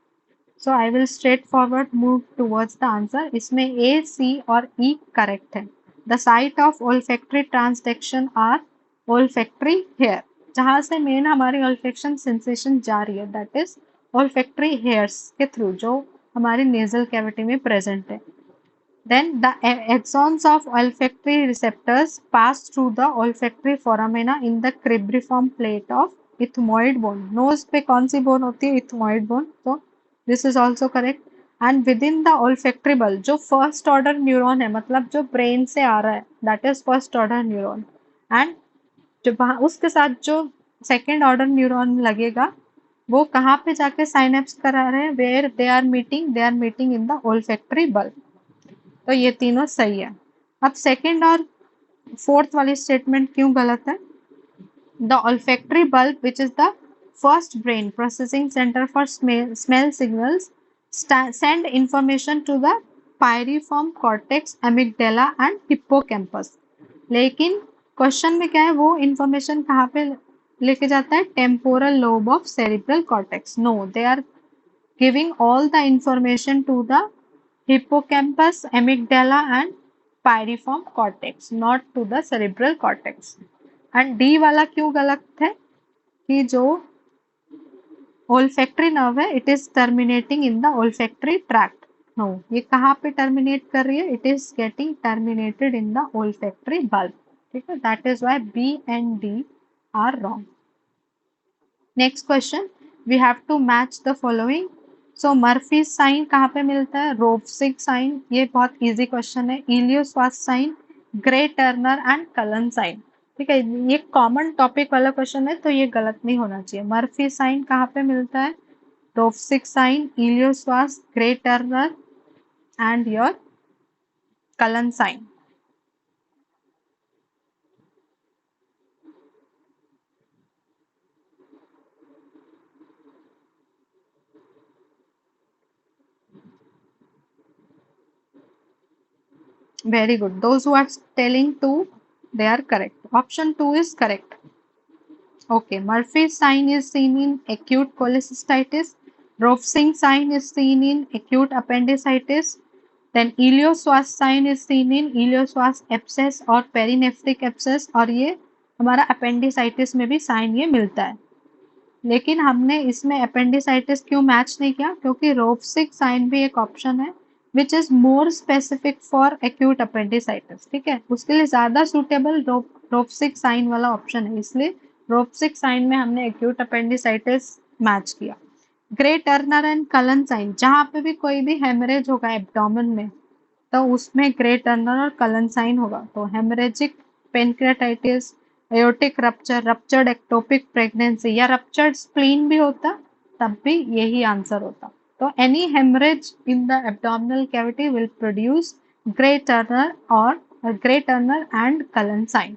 S1: So I will straightforward move towards the answer. इसमें A, C और E correct है। The site of olfactory transduction are olfactory hair, जहाँ से main हमारी olfaction sensation जा रही है, that is olfactory hairs के थ्रू जो हमारी nasal cavity में present है। Then the axons of olfactory receptors pass through the olfactory foramina in the cribriform plate of ethmoid bone. Nose पे कौन सी bone होती है? ethmoid bone. तो this is also correct. And within the olfactory bulb जो first order neuron है, मतलब जो brain से आ रहा है, that is first order neuron. And जो उसके साथ जो second order neuron लगेगा वो कहाँ पे जाके synapse करा रहे हैं? Where they are meeting in the olfactory bulb. तो ये तीनों सही है। अब सेकंड और फोर्थ वाली स्टेटमेंट क्यों गलत है? The olfactory bulb, which is the first brain processing center for smell signals, send information to the pyriform cortex, amygdala and hippocampus. लेकिन क्वेश्चन में क्या है? वो इंफॉर्मेशन कहाँ पे लेके जाता है? Temporal lobe of cerebral cortex. No, they are giving all the information to the hippocampus, amygdala and pyriform cortex, not to the cerebral cortex. And D वाला क्यों गलत है? कि जो olfactory nerve है, it is terminating in the olfactory tract. No, ये कहाँ पे terminate कर रही है? It is getting terminated in the olfactory bulb. ठीक है? That is why B and D are wrong. Next question, we have to match the following. So Murphy sign कहाँ पे मिलता है? रोवसिग साइन, ये बहुत इजी क्वेश्चन है। Iliopsoas sign, Grey Turner and Cullen sign. ठीक है, ये कॉमन टॉपिक वाला क्वेश्चन है तो ये गलत नहीं होना चाहिए। मर्फी साइन कहाँ पे मिलता है? Rovsing sign, iliopsoas, Grey Turner and your Cullen sign. Very good. Those who are telling 2, they are correct. Option 2 is correct. Okay, Murphy's sign is seen in acute cholecystitis. Rovsing sign is seen in acute appendicitis. Then Ilioswas sign is seen in Ilioswas abscess और perinephric abscess, और ये हमारा appendicitis में भी sign ये मिलता है। लेकिन हमने इसमें appendicitis क्यों मैच नहीं किया? क्योंकि रोवसिक साइन भी एक ऑप्शन है which is more specific for acute appendicitis. ठीक है, उसके लिए ज्यादा सुटेबल रोवसिक साइन वाला ऑप्शन है, इसलिए रोवसिक साइन में हमने एक्यूट अपेंडिसाइटिस मैच किया। Grey Turner and Cullen sign, जहां पे भी कोई भी हेमरेज होगा एब्डोमेन में तो उसमें ग्रे टर्नर और कलेंसाइन होगा। तो haemorrhagic pancreatitis, aortic rupture, ruptured ectopic pregnancy या रप्चर्ड स्प्लीन भी होता, तब भी यही आंसर होता। तो any haemorrhage in the abdominal cavity will produce Grey Turner और ग्रे टर्नर एंड कलेंसाइन।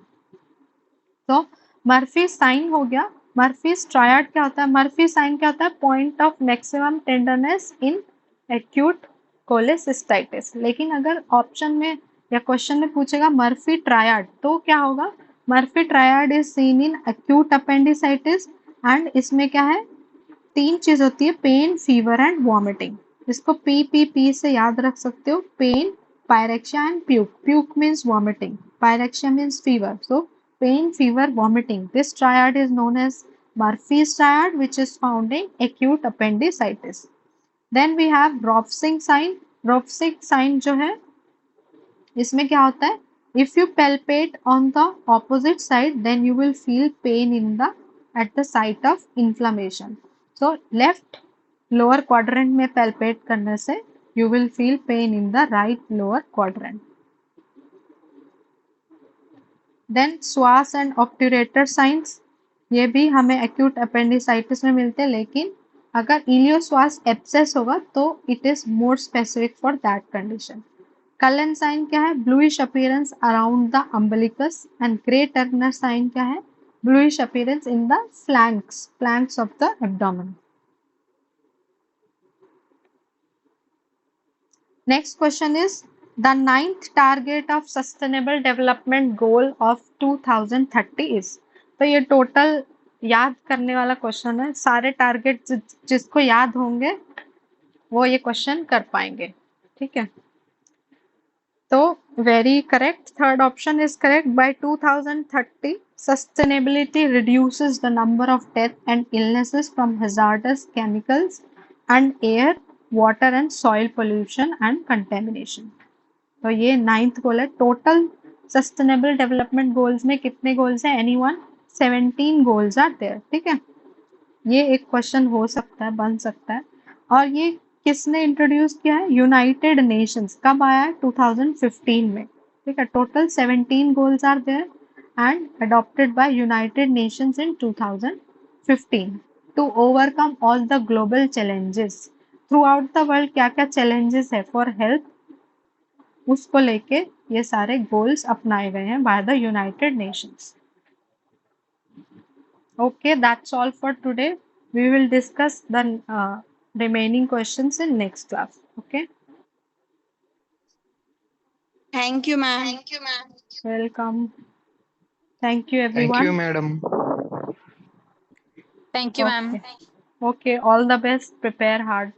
S1: तो मर्फी साइन हो गया। मर्फी ट्रायड क्या होता है? मर्फी साइन क्या होता है? Point of maximum tenderness in acute cholecystitis. लेकिन अगर ऑप्शन में या क्वेश्चन में पूछेगा मर्फी ट्रायड, तो क्या होगा? Murphy triad is seen in acute appendicitis and इसमें क्या है? तीन चीज होती है, पेन, फीवर एंड वॉमिटिंग। इसको पी से याद रख सकते हो। Pain, pyrexia and puke. Puke means vomiting, pyrexia means fever. So pain, fever, vomiting. This triad is known as Murphy's triad, which is found in acute appendicitis. Then we have Rovsing sign. Rovsing sign जो है, इसमें क्या होता है? If you palpate on the opposite side, then you will feel pain in the at the site of inflammation. So left lower quadrant में palpate करने से you will feel pain in the right lower quadrant. Then psoas and obturator signs, ये भी हमें acute appendicitis में मिलते हैं, लेकिन अगर इलियोश्वास एब्सेस होगा तो it is more specific for that condition. Cullen sign क्या है? Bluish appearance around the umbilicus. And Grey Turner sign क्या है? Bluish appearance in the flanks of the abdomen. Next question is the ninth target of sustainable development goal of 2030 is। तो ये total याद करने वाला question है। सारे target जिसको याद होंगे वो ये क्वेश्चन कर पाएंगे। ठीक है, तो very correct, third option is correct. By 2030 sustainability reduces the number of death and illnesses from hazardous chemicals and air, water and soil pollution and contamination। तो ये नाइन्थ गोल है। टोटल सस्टेनेबल डेवलपमेंट गोल्स में कितने goals हैं? Anyone? 17 goals are there. ठीक है, ये एक क्वेश्चन हो सकता है, बन सकता है। और ये किसने इंट्रोड्यूस किया है? United Nations. कब आया है? 2015 में। ठीक है, total 17 goals are there and adopted by United Nations in 2015 to overcome all the global challenges. Throughout the world क्या क्या चैलेंजेस है फॉर हेल्थ, उसको लेके ये सारे गोल्स अपनाए गए हैं by the United Nations. Okay, that's all for today. We will discuss the remaining questions in next class. Okay,
S3: Thank you, ma'am.
S1: welcome. Thank you,
S4: Thank you,
S1: everyone.
S4: madam.
S3: Thank you, ma'am.
S1: Okay, okay, all the best. Prepare hard.